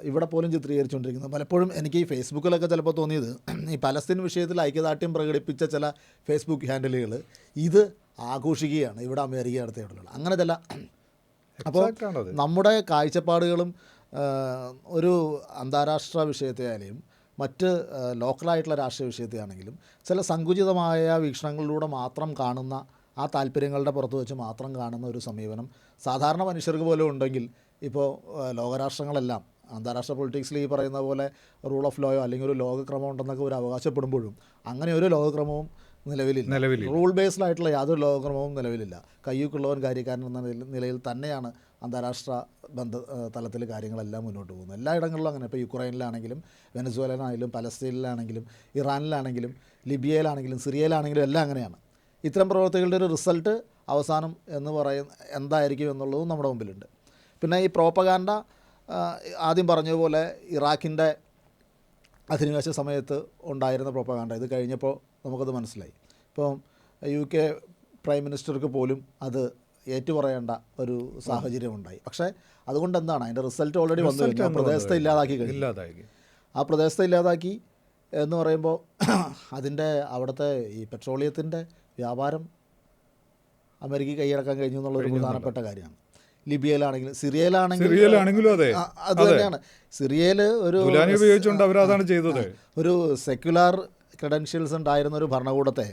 ഇവിടെ പോലും ചിത്രീകരിച്ചുകൊണ്ടിരിക്കുന്നത്. പലപ്പോഴും എനിക്ക് ഈ ഫേസ്ബുക്കിലൊക്കെ ചിലപ്പോൾ തോന്നിയത്, ഈ പലസ്തീൻ വിഷയത്തിൽ ഐക്യദാർഢ്യം പ്രകടിപ്പിച്ച ചില ഫേസ്ബുക്ക് ഹാൻഡിലുകൾ ഇത് ആഘോഷിക്കുകയാണ്, ഇവിടെ അമേരിക്ക നടത്തിയ ഇടപെടലുകൾ, അങ്ങനെ ചില. അപ്പോൾ നമ്മുടെ കാഴ്ചപ്പാടുകളും ഒരു അന്താരാഷ്ട്ര വിഷയത്തെയായാലും മറ്റ് ലോക്കലായിട്ടുള്ള രാഷ്ട്രീയ വിഷയത്തെയാണെങ്കിലും ചില സങ്കുചിതമായ വീക്ഷണങ്ങളിലൂടെ മാത്രം കാണുന്ന, ആ താല്പര്യങ്ങളുടെ പുറത്ത് വെച്ച് മാത്രം കാണുന്ന ഒരു സമീപനം സാധാരണ മനുഷ്യർക്ക് പോലും ഉണ്ടെങ്കിൽ, ഇപ്പോൾ ലോകരാഷ്ട്രങ്ങളെല്ലാം അന്താരാഷ്ട്ര പൊളിറ്റിക്സിൽ ഈ പറയുന്ന പോലെ റൂൾ ഓഫ് ലോയോ അല്ലെങ്കിൽ ഒരു ലോകക്രമം ഉണ്ടെന്നൊക്കെ ഒരു അവകാശപ്പെടുമ്പോഴും അങ്ങനെ ഒരു ലോകക്രമവും നിലവിലില്ല. റൂൾ ബേസ്ഡ് ആയിട്ടുള്ള യാതൊരു ലോകക്രമവും നിലവിലില്ല. കയ്യൂക്കുള്ളവൻ കാര്യക്കാരൻ എന്ന നിലയിൽ തന്നെയാണ് അന്താരാഷ്ട്ര തലത്തിൽ കാര്യങ്ങളെല്ലാം മുന്നോട്ട് പോകുന്നു. എല്ലായിടങ്ങളിലും അങ്ങനെ. ഇപ്പോൾ യുക്രൈനിലാണെങ്കിലും വെനസ്വേലയിലാണെങ്കിലും പലസ്തീനിലാണെങ്കിലും ഇറാനിലാണെങ്കിലും ലിബിയയിലാണെങ്കിലും സിറിയയിലാണെങ്കിലും എല്ലാം അങ്ങനെയാണ്. ഇത്തരം പ്രവർത്തികളുടെ ഒരു റിസൾട്ട് അവസാനം എന്ന് പറയുന്ന എന്തായിരിക്കും എന്നുള്ളതും നമ്മുടെ മുമ്പിലുണ്ട്. പിന്നെ ഈ പ്രോപ്പഗാൻഡ ആദ്യം പറഞ്ഞതുപോലെ ഇറാഖിൻ്റെ അധിനിവേശ സമയത്ത് ഉണ്ടായിരുന്ന പ്രോപ്പഗാൻഡ ഇത് കഴിഞ്ഞപ്പോൾ നമുക്കത് മനസ്സിലായി. ഇപ്പം UK പ്രൈം മിനിസ്റ്റർക്ക് പോലും അത് ഏറ്റുപറയേണ്ട ഒരു സാഹചര്യം ഉണ്ടായി. പക്ഷേ അതുകൊണ്ട് എന്താണ് അതിൻ്റെ റിസൾട്ട് ഓൾറെഡി വന്നു കഴിഞ്ഞു. ആ പ്രദേശത്തെ ഇല്ലാതാക്കി കഴിഞ്ഞു. ആ പ്രദേശത്തെ ഇല്ലാതാക്കി എന്ന് പറയുമ്പോൾ അതിൻ്റെ അവിടുത്തെ ഈ പെട്രോളിയത്തിൻ്റെ വ്യാപാരം അമേരിക്ക കൈയടക്കാൻ കഴിഞ്ഞു എന്നുള്ളൊരു പ്രധാനപ്പെട്ട കാര്യമാണ്. ലിബിയയിലാണെങ്കിലും സിറിയയിലാണെങ്കിലും അതെ അത് തന്നെയാണ്. സിറിയയിൽ ഒരു ഉപയോഗിച്ചുകൊണ്ട് അവരതാണ് ചെയ്തത്. ഒരു സെക്യുലർ ക്രെഡൻഷ്യൽസ് ഉണ്ടായിരുന്ന ഒരു ഭരണകൂടത്തെ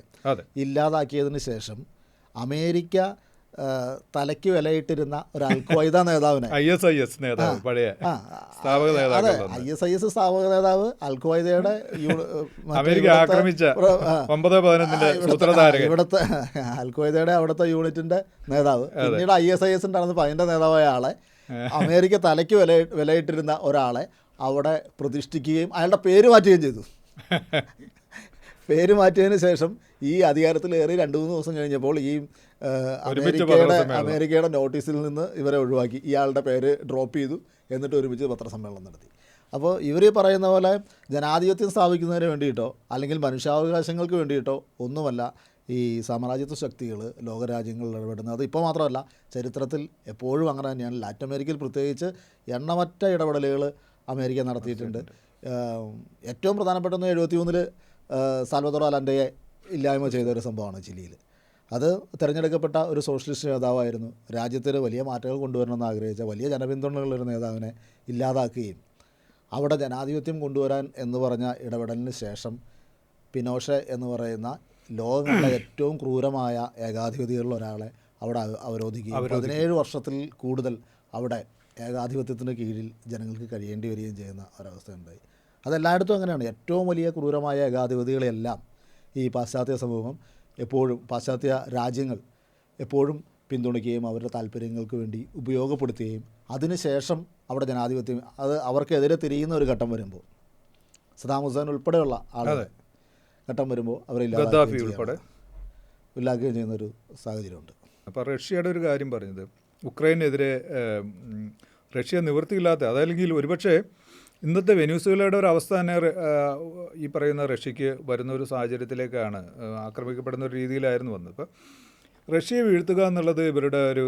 ഇല്ലാതാക്കിയതിന് ശേഷം അമേരിക്ക തലയ്ക്ക് വിലയിട്ടിരുന്ന ഒരു അൽഖ്വയ്ദ നേതാവിനെ ISIS നേതാവ് പഴയ സ്ഥാപക നേതാവ് ISIS സ്ഥാപക നേതാവ് അൽഖ്വയ്ദയുടെ ഇവിടുത്തെ അൽഖ്വയ്ദയുടെ അവിടുത്തെ യൂണിറ്റിന്റെ നേതാവ് പിന്നീട് ISIS ഉണ്ടായിരുന്നപ്പോൾ അതിന്റെ നേതാവായ ആളെ അമേരിക്ക തലയ്ക്ക് വിലയിട്ടിരുന്ന ഒരാളെ അവിടെ പ്രതിഷ്ഠിക്കുകയും അയാളുടെ പേര് മാറ്റുകയും ചെയ്തു. പേര് മാറ്റിയതിന് ശേഷം ഈ അധികാരത്തിലേറി 2-3 ദിവസം കഴിഞ്ഞപ്പോൾ ഈ അമേരിക്കയുടെ നോട്ടീസിൽ നിന്ന് ഇവരെ ഒഴിവാക്കി. ഇയാളുടെ പേര് ഡ്രോപ്പ് ചെയ്തു. എന്നിട്ട് ഒരുമിച്ച് പത്രസമ്മേളനം നടത്തി. അപ്പോൾ ഇവർ പറയുന്ന പോലെ ജനാധിപത്യം സ്ഥാപിക്കുന്നതിന് വേണ്ടിയിട്ടോ അല്ലെങ്കിൽ മനുഷ്യാവകാശങ്ങൾക്ക് വേണ്ടിയിട്ടോ ഒന്നുമല്ല ഈ സാമ്രാജ്യത്വ ശക്തികൾ ലോകരാജ്യങ്ങളിൽ ഇടപെടുന്നത്. അത് ഇപ്പോൾ മാത്രമല്ല, ചരിത്രത്തിൽ എപ്പോഴും അങ്ങനെ തന്നെയാണ്. ലാറ്റിൻ അമേരിക്കയിൽ പ്രത്യേകിച്ച് എണ്ണമറ്റ ഇടപെടലുകൾ അമേരിക്ക നടത്തിയിട്ടുണ്ട്. ഏറ്റവും പ്രധാനപ്പെട്ട 73 സാൽവദോർ അലൻഡയെ ഇല്ലായ്മ ചെയ്ത ഒരു സംഭവമാണ് ചിലിയിൽ. അത് തിരഞ്ഞെടുക്കപ്പെട്ട ഒരു സോഷ്യലിസ്റ്റ് നേതാവായിരുന്നു. രാജ്യത്തിന് വലിയ മാറ്റങ്ങൾ കൊണ്ടുവരണമെന്ന് ആഗ്രഹിച്ച വലിയ ജനപിന്തുണയുള്ളൊരു നേതാവിനെ ഇല്ലാതാക്കുകയും അവിടെ ജനാധിപത്യം കൊണ്ടുവരാൻ എന്ന് പറഞ്ഞ ഇടപെടലിന് ശേഷം പിനോഷെ എന്ന് പറയുന്ന ലോകങ്ങളിലെ ഏറ്റവും ക്രൂരമായ ഏകാധിപതികളിൽ ഒരാളെ അവിടെ അവരോധിക്കുകയും 17 വർഷത്തിൽ കൂടുതൽ അവിടെ ഏകാധിപത്യത്തിന് കീഴിൽ ജനങ്ങൾക്ക് കഴിയേണ്ടി വരികയും ചെയ്യുന്ന ഒരവസ്ഥയുണ്ടായി. അതെല്ലായിടത്തും അങ്ങനെയാണ്. ഏറ്റവും വലിയ ക്രൂരമായ ഏകാധിപതികളെല്ലാം ഈ പാശ്ചാത്യ സമൂഹം എപ്പോഴും, പാശ്ചാത്യ രാജ്യങ്ങൾ എപ്പോഴും പിന്തുണയ്ക്കുകയും അവരുടെ താല്പര്യങ്ങൾക്ക് വേണ്ടി ഉപയോഗപ്പെടുത്തുകയും അതിനുശേഷം അവിടെ ജനാധിപത്യം അത് അവർക്കെതിരെ തിരിയുന്ന ഒരു ഘട്ടം വരുമ്പോൾ, സദാം ഹുസൈൻ ഉൾപ്പെടെയുള്ള ആളുകൾ ഘട്ടം വരുമ്പോൾ ഇല്ലാക്കുകയും ചെയ്യുന്നൊരു സാഹചര്യമുണ്ട്. അപ്പോൾ റഷ്യയുടെ ഒരു കാര്യം പറഞ്ഞത്, ഉക്രൈനെതിരെ റഷ്യ നിവൃത്തിയില്ലാത്ത, അതല്ലെങ്കിൽ ഒരുപക്ഷെ ഇന്നത്തെ വെനസ്വേലയുടെ ഒരു അവസ്ഥ തന്നെ ഈ പറയുന്ന റഷ്യക്ക് വരുന്ന ഒരു സാഹചര്യത്തിലേക്കാണ്, ആക്രമിക്കപ്പെടുന്ന ഒരു രീതിയിലായിരുന്നു വന്നത്. ഇപ്പോൾ റഷ്യയെ വീഴ്ത്തുക എന്നുള്ളത് ഇവരുടെ ഒരു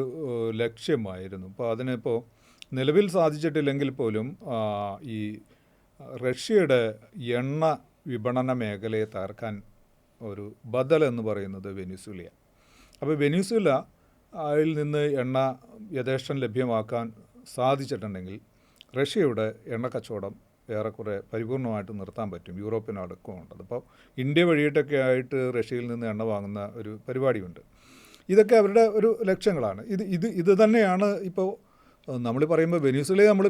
ലക്ഷ്യമായിരുന്നു. അപ്പോൾ അതിനിപ്പോൾ നിലവിൽ സാധിച്ചിട്ടില്ലെങ്കിൽ പോലും ഈ റഷ്യയുടെ എണ്ണ വിപണന മേഖലയെ തകർക്കാൻ ഒരു ബദൽ എന്ന് പറയുന്നത് വെനസ്വേലയാണ്. അപ്പോൾ വെനസ്വേലയിൽ നിന്ന് എണ്ണ യഥേഷ്ടം ലഭ്യമാക്കാൻ സാധിച്ചിട്ടുണ്ടെങ്കിൽ റഷ്യയുടെ എണ്ണ കച്ചവടം ഏറെക്കുറെ പരിപൂർണമായിട്ട് നിർത്താൻ പറ്റും. യൂറോപ്യൻ അടക്കമുണ്ട്. അപ്പോൾ ഇന്ത്യ വഴിയിട്ടൊക്കെ ആയിട്ട് റഷ്യയിൽ നിന്ന് എണ്ണ വാങ്ങുന്ന ഒരു പരിപാടിയുണ്ട്. ഇതൊക്കെ അവരുടെ ഒരു ലക്ഷ്യങ്ങളാണ്. ഇത് തന്നെയാണ് ഇപ്പോൾ നമ്മൾ പറയുമ്പോൾ വെനസ്വേലയെ നമ്മൾ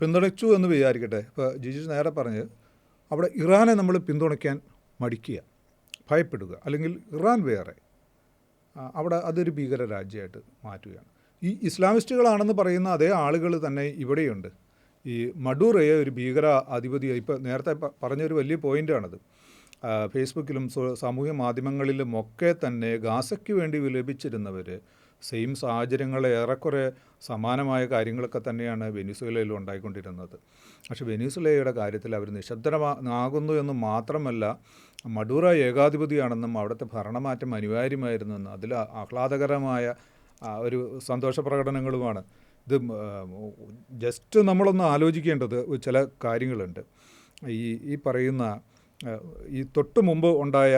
പിന്തുണച്ചു എന്ന് വിചാരിക്കട്ടെ. ഇപ്പോൾ ജിജി നേരെ പറഞ്ഞ് അവിടെ ഇറാനെ നമ്മൾ പിന്തുണയ്ക്കാൻ മടിക്കുക, ഭയപ്പെടുക, അല്ലെങ്കിൽ ഇറാൻ വേറെ അവിടെ അതൊരു ഭീകര രാജ്യമായിട്ട് മാറ്റുകയാണ്. ഈ ഇസ്ലാമിസ്റ്റുകളാണെന്ന് പറയുന്ന അതേ ആളുകൾ തന്നെ ഇവിടെയുണ്ട്. ഈ മഡൂറയെ ഒരു ഭീകര അധിപതിയായി, ഇപ്പോൾ നേരത്തെ പറഞ്ഞൊരു വലിയ പോയിൻ്റാണത്. ഫേസ്ബുക്കിലും സാമൂഹ്യ മാധ്യമങ്ങളിലുമൊക്കെ തന്നെ ഗാസയ്ക്ക് വേണ്ടി വിലപിച്ചിരുന്നവർ സെയിം സാഹചര്യങ്ങൾ ഏറെക്കുറെ സമാനമായ കാര്യങ്ങളൊക്കെ തന്നെയാണ് വെനസ്വേലയിലും ഉണ്ടായിക്കൊണ്ടിരുന്നത്. പക്ഷേ വെനസ്വേലയുടെ കാര്യത്തിൽ അവർ നിശബ്ദമാകുന്നു എന്ന് മാത്രമല്ല, മഡൂറ ഏകാധിപതിയാണെന്നും അവിടുത്തെ ഭരണമാറ്റം അനിവാര്യമായിരുന്നെന്നും അതിൽ ആഹ്ലാദകരമായ ഒരു സന്തോഷ പ്രകടനങ്ങളുമാണ്. ഇത് ജസ്റ്റ് നമ്മളൊന്ന് ആലോചിക്കേണ്ടത് ചില കാര്യങ്ങളുണ്ട്. ഈ പറയുന്ന ഈ തൊട്ട് മുമ്പ് ഉണ്ടായ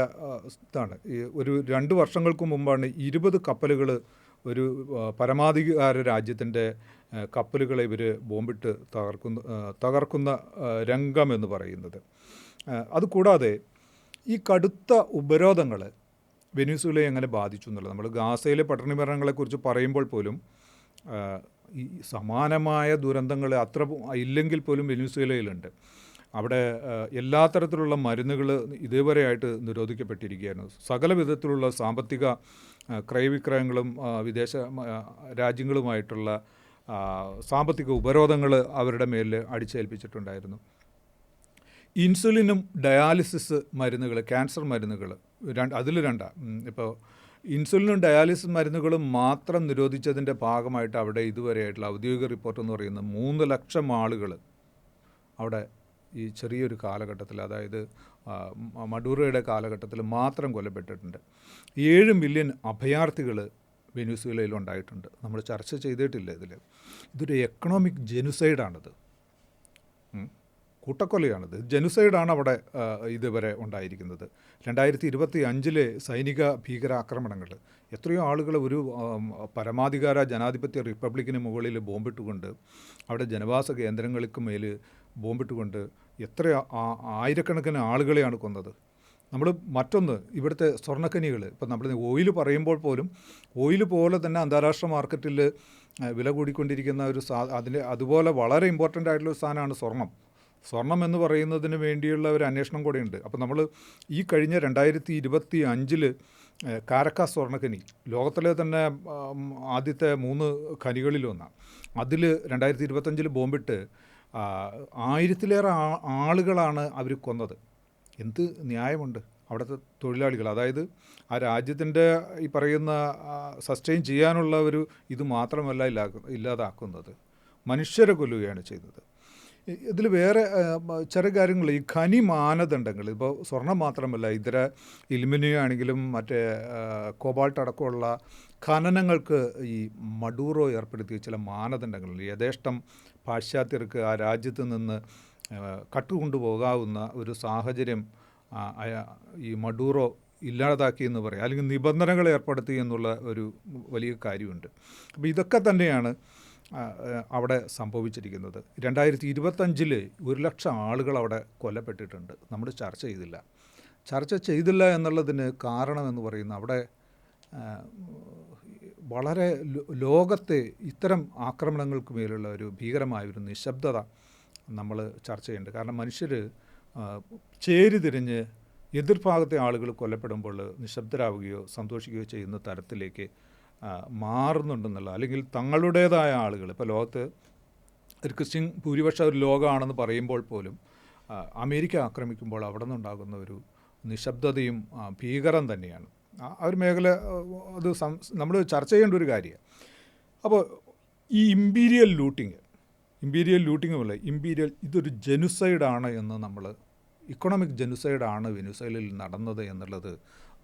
ഇതാണ്, ഒരു 2 വർഷങ്ങൾക്ക് മുമ്പാണ് 20 കപ്പലുകൾ ഒരു പരമാധികാര രാജ്യത്തിൻ്റെ കപ്പലുകളെ ഇവർ ബോംബിട്ട് തകർക്കുന്ന രംഗം എന്ന് പറയുന്നത്. അതുകൂടാതെ ഈ കടുത്ത ഉപരോധങ്ങൾ വെനസ്വേലയെ എങ്ങനെ ബാധിച്ചു എന്നുള്ളത്, നമ്മൾ ഗാസയിലെ പട്ടിണി മരണങ്ങളെക്കുറിച്ച് പറയുമ്പോൾ പോലും ഈ സമാനമായ ദുരന്തങ്ങൾ അത്ര ഇല്ലെങ്കിൽ പോലും വെനസ്വേലയിലുണ്ട്. അവിടെ എല്ലാ തരത്തിലുള്ള മരുന്നുകൾ ഇതേവരെയായിട്ട് നിരോധിക്കപ്പെട്ടിരിക്കുകയായിരുന്നു. സകല വിധത്തിലുള്ള സാമ്പത്തിക ക്രയവിക്രയങ്ങളും വിദേശ രാജ്യങ്ങളുമായിട്ടുള്ള സാമ്പത്തിക ഉപരോധങ്ങൾ അവരുടെ മേലിൽ അടിച്ചേൽപ്പിച്ചിട്ടുണ്ടായിരുന്നു. ഇൻസുലിനും ഡയാലിസിസ് മരുന്നുകൾ, ക്യാൻസർ മരുന്നുകൾ അതിൽ ഇപ്പോൾ ഇൻസുലിനും ഡയാലിസിസ് മരുന്നുകളും മാത്രം നിരോധിച്ചതിൻ്റെ ഭാഗമായിട്ട് അവിടെ ഇതുവരെയായിട്ടുള്ള ഔദ്യോഗിക റിപ്പോർട്ട് എന്ന് പറയുന്നത് 3 ലക്ഷം ആളുകൾ അവിടെ ഈ ചെറിയൊരു കാലഘട്ടത്തിൽ, അതായത് മഡൂറോയുടെ കാലഘട്ടത്തിൽ മാത്രം കൊല്ലപ്പെട്ടിട്ടുണ്ട്. 7 മില്യൺ അഭയാർത്ഥികൾ വെനസ്വേലയിൽ ഉണ്ടായിട്ടുണ്ട്. നമ്മൾ ചർച്ച ചെയ്തിട്ടില്ല ഇതൊരു എക്കണോമിക് ജെനുസൈഡാണിത്, കൂട്ടക്കൊലയാണിത്, ജെനുസൈഡാണ് അവിടെ ഇതുവരെ ഉണ്ടായിരിക്കുന്നത്. 2025 സൈനിക ഭീകരാക്രമണങ്ങൾ, എത്രയോ ആളുകൾ ഒരു പരമാധികാര ജനാധിപത്യ റിപ്പബ്ലിക്കിന് മുകളിൽ ബോംബിട്ടുകൊണ്ട്, അവിടെ ജനവാസ കേന്ദ്രങ്ങൾക്ക് മേൽ ബോംബിട്ടുകൊണ്ട് എത്ര ആയിരക്കണക്കിന് ആളുകളെയാണ് കൊന്നത്. നമ്മൾ മറ്റൊന്ന്, ഇവിടുത്തെ സ്വർണ്ണഖനികൾ, ഇപ്പോൾ നമ്മൾ ഓയിൽ പറയുമ്പോൾ പോലും ഓയിൽ പോലെ തന്നെ അന്താരാഷ്ട്ര മാർക്കറ്റിൽ വില കൂടിക്കൊണ്ടിരിക്കുന്ന ഒരു അതുപോലെ വളരെ ഇമ്പോർട്ടൻ്റ് ആയിട്ടുള്ള സാധനമാണ് സ്വർണം എന്ന് പറയുന്നതിന് വേണ്ടിയുള്ള ഒരു അന്വേഷണം കൂടെയുണ്ട്. അപ്പോൾ നമ്മൾ ഈ കഴിഞ്ഞ 2025 കാരക്കാസ് സ്വർണ്ണഖനി ലോകത്തിലെ തന്നെ ആദ്യത്തെ 3 ഖനികളിലൊന്നാണ്. അതിൽ 2025 ബോംബിട്ട് 1000-ലേറെ ആളുകളാണ് അവർ കൊന്നത്. എന്ത് ന്യായമുണ്ട് അവിടുത്തെ തൊഴിലാളികൾ? അതായത് ആ രാജ്യത്തിൻ്റെ ഈ പറയുന്ന സസ്റ്റെയിൻ ചെയ്യാനുള്ള ഒരു ഇത് മാത്രമല്ല ഇല്ലാതാക്കുന്നത്, മനുഷ്യരെ കൊല്ലുകയാണ് ചെയ്തത്. ഇതിൽ വേറെ ചെറിയ കാര്യങ്ങൾ, ഈ ഖനി മാനദണ്ഡങ്ങൾ, ഇപ്പോൾ സ്വർണം മാത്രമല്ല, ഇതര ഇലുമിനിയം ആണെങ്കിലും മറ്റേ കോബാൾട്ട് അടക്കമുള്ള ഖനനങ്ങൾക്ക് ഈ മഡൂറോ ഏർപ്പെടുത്തിയ ചില മാനദണ്ഡങ്ങളുണ്ട്. യഥേഷ്ടം പാശ്ചാത്യർക്ക് ആ രാജ്യത്ത് നിന്ന് കട്ടുകൊണ്ടുപോകാവുന്ന ഒരു സാഹചര്യം ഈ മഡൂറോ ഇല്ലാതാക്കി എന്ന് പറയാം, അല്ലെങ്കിൽ നിബന്ധനകൾ ഏർപ്പെടുത്തി എന്നുള്ള ഒരു വലിയ കാര്യമുണ്ട്. അപ്പോൾ ഇതൊക്കെ തന്നെയാണ് അവിടെ സംഭവിച്ചിരിക്കുന്നത്. 2025 1 ലക്ഷം ആളുകൾ അവിടെ കൊല്ലപ്പെട്ടിട്ടുണ്ട്. നമ്മൾ ചർച്ച ചെയ്തില്ല എന്നുള്ളതിന് കാരണമെന്ന് പറയുന്നത് അവിടെ വളരെ ലോകത്തെ ഇത്തരം ആക്രമണങ്ങൾക്ക് മേലുള്ള ഒരു ഭീകരമായൊരു നിശബ്ദത നമ്മൾ ചർച്ച ചെയ്യുന്നുണ്ട്. കാരണം മനുഷ്യർ ചേരി തിരിഞ്ഞ് എതിർഭാഗത്തെ ആളുകൾ കൊല്ലപ്പെടുമ്പോൾ നിശബ്ദരാവുകയോ സന്തോഷിക്കുകയോ ചെയ്യുന്ന തരത്തിലേക്ക് മാറുന്നുണ്ടെന്നുള്ള, അല്ലെങ്കിൽ തങ്ങളുടേതായ ആളുകൾ, ഇപ്പോൾ ലോകത്ത് ഒരു ക്രിസ്ത്യൻ ഭൂരിപക്ഷം ഒരു ലോകമാണെന്ന് പറയുമ്പോൾ പോലും അമേരിക്ക ആക്രമിക്കുമ്പോൾ അവിടെ നിന്നുണ്ടാകുന്ന ഒരു നിശബ്ദതയും ഭീകരം തന്നെയാണ്. ആ ഒരു മേഖല അത് നമ്മൾ ചർച്ച ചെയ്യേണ്ട ഒരു കാര്യമാണ്. അപ്പോൾ ഈ ഇമ്പീരിയൽ ലൂട്ടിങ് പോലെ ഇതൊരു ജെനുസൈഡാണ് എന്ന് നമ്മൾ, ഇക്കണോമിക് ജെനുസൈഡാണ് വെനസ്വേലയിൽ നടന്നത് എന്നുള്ളത്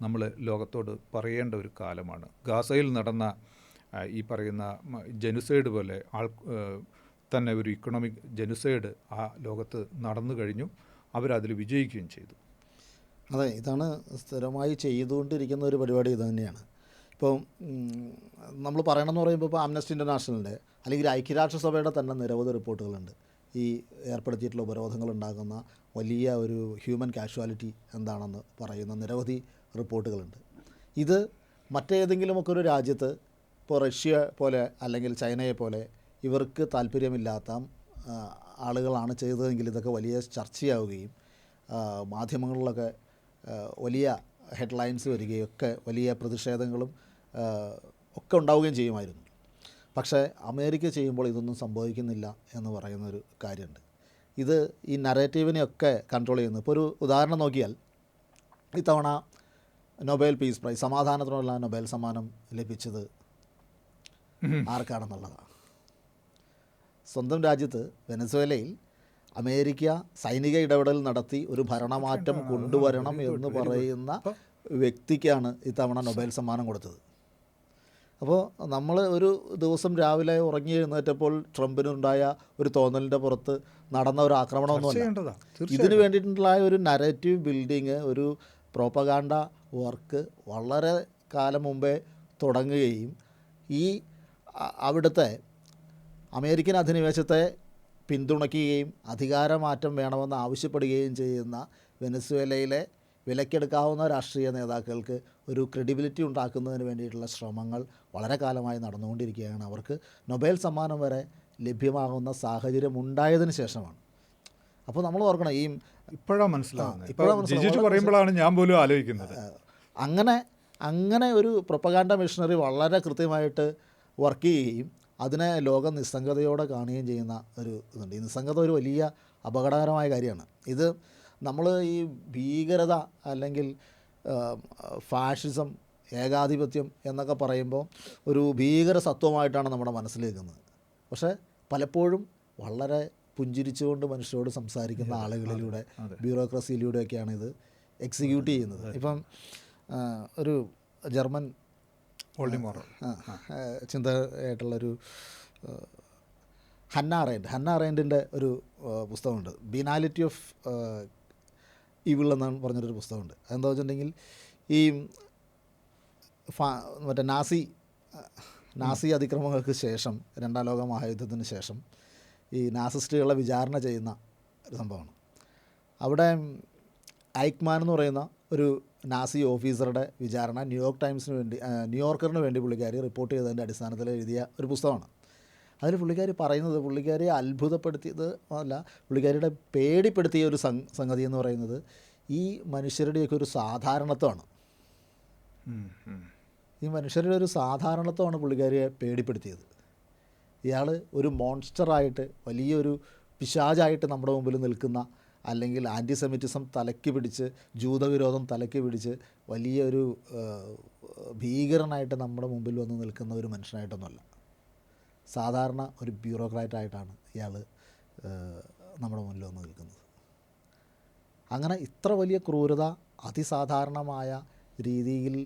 നമ്മൾ ലോകത്തോട് പറയേണ്ട ഒരു കാലമാണ്. ഗാസയിൽ നടന്ന ഈ പറയുന്ന ജെനുസൈഡ് പോലെ തന്നെ ഒരു ഇക്കണോമിക് ജെനുസൈഡ് ആ ലോകത്ത് നടന്നു കഴിഞ്ഞു. അവരതിൽ വിജയിക്കുകയും ചെയ്തു. അതെ, ഇതാണ് സ്ഥിരമായി ചെയ്തുകൊണ്ടിരിക്കുന്ന ഒരു പരിപാടി. ഇത് തന്നെയാണ് ഇപ്പോൾ നമ്മൾ പറയണമെന്ന് പറയുമ്പോൾ ഇപ്പോൾ ആംനസ്റ്റി ഇൻ്റർനാഷണലിൻ്റെ അല്ലെങ്കിൽ ഐക്യരാഷ്ട്രസഭയുടെ തന്നെ നിരവധി റിപ്പോർട്ടുകളുണ്ട്. ഈ ഏർപ്പെടുത്തിയിട്ടുള്ള ഉപരോധങ്ങൾ ഉണ്ടാകുന്ന വലിയ ഒരു ഹ്യൂമൻ കാഷ്വാലിറ്റി എന്താണെന്ന് പറയുന്ന നിരവധി റിപ്പോർട്ടുകളുണ്ട്. ഇത് മറ്റേതെങ്കിലുമൊക്കെ ഒരു രാജ്യത്ത്, ഇപ്പോൾ റഷ്യ പോലെ അല്ലെങ്കിൽ ചൈനയെ പോലെ ഇവർക്ക് താല്പര്യമില്ലാത്ത ആളുകളാണ് ചെയ്തതെങ്കിൽ ഇതൊക്കെ വലിയ ചർച്ചയാവുകയും മാധ്യമങ്ങളിലൊക്കെ വലിയ ഹെഡ്ലൈൻസ് വരികയും ഒക്കെ വലിയ പ്രതിഷേധങ്ങളും ഒക്കെ ഉണ്ടാവുകയും ചെയ്യുമായിരുന്നു. പക്ഷേ അമേരിക്ക ചെയ്യുമ്പോൾ ഇതൊന്നും സംഭവിക്കുന്നില്ല എന്ന് പറയുന്നൊരു കാര്യമുണ്ട്. ഇത് ഈ നറേറ്റീവിനെയൊക്കെ കൺട്രോൾ ചെയ്യുന്നു. ഇപ്പോൾ ഒരു ഉദാഹരണം നോക്കിയാൽ, ഇത്തവണ നൊബേൽ പീസ് പ്രൈസ്, സമാധാനത്തിനുള്ള നൊബേൽ സമ്മാനം ലഭിച്ചത് ആർക്കാണെന്നുള്ളതാണ്. സ്വന്തം രാജ്യത്ത് വെനസ്വേലയിൽ അമേരിക്ക സൈനിക ഇടപെടൽ നടത്തി ഒരു ഭരണമാറ്റം കൊണ്ടുവരണം എന്ന് പറയുന്ന വ്യക്തിക്കാണ് ഇത്തവണ നൊബേൽ സമ്മാനം കൊടുത്തത്. അപ്പോൾ നമ്മൾ ഒരു ദിവസം രാവിലെ ഉറങ്ങി എഴുന്നേറ്റപ്പോൾ ട്രംപിനുണ്ടായ ഒരു തോന്നലിൻ്റെ പുറത്ത് നടന്ന ഒരു ആക്രമണമൊന്നുമല്ല. ഇതിന് വേണ്ടിയിട്ടുള്ള ഒരു നരേറ്റീവ് ബിൽഡിങ്, ഒരു പ്രോപ്പഗാൻഡ വർക്ക് വളരെ കാലം മുമ്പേ തുടങ്ങുകയും ഈ അവിടുത്തെ അമേരിക്കൻ അധിനിവേശത്തെ പിന്തുണയ്ക്കുകയും അധികാരമാറ്റം വേണമെന്ന് ആവശ്യപ്പെടുകയും ചെയ്യുന്ന വെനസ്വേലയിലെ വിലക്കെടുക്കാവുന്ന രാഷ്ട്രീയ നേതാക്കൾക്ക് ഒരു ക്രെഡിബിലിറ്റി ഉണ്ടാക്കുന്നതിന് വേണ്ടിയിട്ടുള്ള ശ്രമങ്ങൾ വളരെ കാലമായി നടന്നുകൊണ്ടിരിക്കുകയാണ്. അവർക്ക് നൊബേൽ സമ്മാനം വരെ ലഭ്യമാകുന്ന സാഹചര്യം ഉണ്ടായതിനു ശേഷമാണ്. അപ്പോൾ നമ്മൾ ഓർക്കണം, ഈ ഇപ്പോഴാണ് മനസ്സിലാവുന്നത് പറയുമ്പോഴാണ് ഞാൻ പോലും ആലോചിക്കുന്നത്. അങ്ങനെ അങ്ങനെ ഒരു പ്രൊപ്പഗാൻഡ മിഷനറി വളരെ കൃത്യമായിട്ട് വർക്ക് ചെയ്യുകയും അതിനെ ലോകം നിസ്സംഗതയോടെ കാണുകയും ചെയ്യുന്ന ഒരു ഇതുണ്ട്. ഈ നിസ്സംഗത ഒരു വലിയ അപകടകരമായ കാര്യമാണ്. ഇത് നമ്മൾ ഈ ഭീകരത അല്ലെങ്കിൽ ഫാഷിസം, ഏകാധിപത്യം എന്നൊക്കെ പറയുമ്പോൾ ഒരു ഭീകര സത്വമായിട്ടാണ് നമ്മുടെ മനസ്സിലേക്കുന്നത്. പക്ഷേ പലപ്പോഴും വളരെ പുഞ്ചിരിച്ചുകൊണ്ട് മനുഷ്യരോട് സംസാരിക്കുന്ന ആളുകളിലൂടെ, ബ്യൂറോക്രസിയിലൂടെയൊക്കെയാണ് ഇത് എക്സിക്യൂട്ട് ചെയ്യുന്നത്. ഇപ്പം ഒരു ജർമ്മൻ ചിന്തയായിട്ടുള്ളൊരു ഹന്ന അറേൻഡിൻ്റെ ഒരു പുസ്തകമുണ്ട്, ബിനാലിറ്റി ഓഫ് ഇവിൾ എന്നാണ് പറഞ്ഞൊരു പുസ്തകമുണ്ട്. അതെന്താ വെച്ചിട്ടുണ്ടെങ്കിൽ ഈ മറ്റേ നാസി അതിക്രമങ്ങൾക്ക് ശേഷം, രണ്ടാം ലോക മഹായുദ്ധത്തിന് ശേഷം ഈ നാസിസ്റ്റുകളെ വിചാരണ ചെയ്യുന്ന ഒരു സംഭവമാണ്. അവിടെ ഐക്മാൻ എന്ന് പറയുന്ന ഒരു നാസി ഓഫീസറുടെ വിചാരണ ന്യൂയോർക്കറിന് വേണ്ടി പുള്ളിക്കാരി റിപ്പോർട്ട് ചെയ്തതിൻ്റെ അടിസ്ഥാനത്തിൽ എഴുതിയ ഒരു പുസ്തകമാണ്. അതിൽ പുള്ളിക്കാരി പറയുന്നത്, പുള്ളിക്കാരിയെ അത്ഭുതപ്പെടുത്തിയത് അല്ല, പുള്ളിക്കാരിയുടെ പേടിപ്പെടുത്തിയ ഒരു സംഗതി എന്ന് പറയുന്നത് ഈ മനുഷ്യരുടെയൊക്കെ ഒരു സാധാരണത്വമാണ്. ഈ മനുഷ്യരുടെ ഒരു സാധാരണത്വമാണ് പുള്ളിക്കാരിയെ പേടിപ്പെടുത്തിയത്. ഇയാൾ ഒരു മോൺസ്റ്ററായിട്ട്, വലിയൊരു പിശാചായിട്ട് നമ്മുടെ മുമ്പിൽ നിൽക്കുന്ന, അല്ലെങ്കിൽ ആൻറ്റിസെമിറ്റിസം തലയ്ക്ക് പിടിച്ച്, ജൂതവിരോധം തലയ്ക്ക് പിടിച്ച് വലിയൊരു ഭീകരനായിട്ട് നമ്മുടെ മുമ്പിൽ വന്ന് നിൽക്കുന്ന ഒരു മനുഷ്യനായിട്ടൊന്നുമല്ല, സാധാരണ ഒരു ബ്യൂറോക്രാറ്റായിട്ടാണ് ഇയാൾ നമ്മുടെ മുന്നിൽ വന്ന് നിൽക്കുന്നത്. അങ്ങനെ ഇത്ര വലിയ ക്രൂരത അതിസാധാരണമായ രീതിയിൽ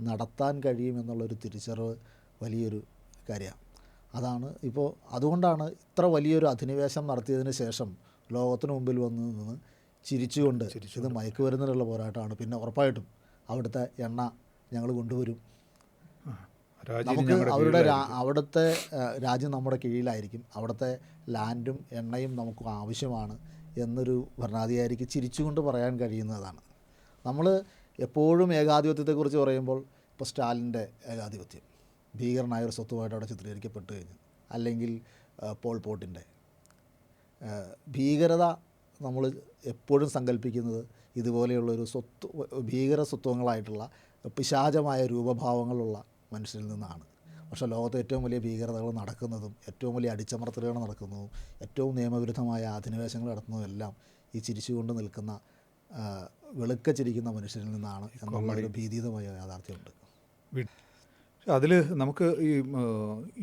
നടത്താൻ കഴിയുമെന്നുള്ളൊരു തിരിച്ചറിവ് വലിയൊരു കാര്യമാണ്. അതാണ് ഇപ്പോൾ, അതുകൊണ്ടാണ് ഇത്ര വലിയൊരു അധിനിവേശം നടത്തിയതിന് ശേഷം ലോകത്തിന് മുമ്പിൽ വന്ന് നിന്ന് ചിരിച്ചുകൊണ്ട് ഇത് മയക്കുമരുന്നിനുള്ള പോരാട്ടമാണ്, പിന്നെ ഉറപ്പായിട്ടും അവിടുത്തെ എണ്ണ ഞങ്ങൾ കൊണ്ടുവരും, നമുക്ക് അവിടുത്തെ രാജ്യം നമ്മുടെ കീഴിലായിരിക്കും, അവിടുത്തെ ലാൻഡും എണ്ണയും നമുക്ക് ആവശ്യമാണ് എന്നൊരു ഭരണാധികാരിക്ക് ചിരിച്ചുകൊണ്ട് പറയാൻ കഴിയുന്നതാണ്. നമ്മൾ എപ്പോഴും ഏകാധിപത്യത്തെക്കുറിച്ച് പറയുമ്പോൾ ഇപ്പോൾ സ്റ്റാലിൻ്റെ ഏകാധിപത്യം ഭീകരനായൊരു സ്വത്തുമായിട്ട് അവിടെ ചിത്രീകരിക്കപ്പെട്ട് കഴിഞ്ഞു, അല്ലെങ്കിൽ പോൾ പോട്ടിൻ്റെ ഭീകരത നമ്മൾ എപ്പോഴും സങ്കല്പിക്കുന്നത് ഇതുപോലെയുള്ളൊരു ഭീകര സ്വത്വങ്ങളായിട്ടുള്ള പിശാചമായ രൂപഭാവങ്ങളുള്ള മനുഷ്യരിൽ നിന്നാണ്. പക്ഷേ ലോകത്തെ ഏറ്റവും വലിയ ഭീകരതകൾ നടക്കുന്നതും, ഏറ്റവും വലിയ അടിച്ചമർത്തലുകൾ നടക്കുന്നതും, ഏറ്റവും നിയമവിരുദ്ധമായ അധിനിവേശങ്ങൾ നടത്തുന്നതും എല്ലാം ഈ ചിരിച്ചുകൊണ്ട് നിൽക്കുന്ന, വെളുക്ക ചിരിക്കുന്ന മനുഷ്യരിൽ നിന്നാണ് എന്നുള്ളൊരു ഭീതിതമായ യാഥാർത്ഥ്യമുണ്ട്. അതിൽ നമുക്ക് ഈ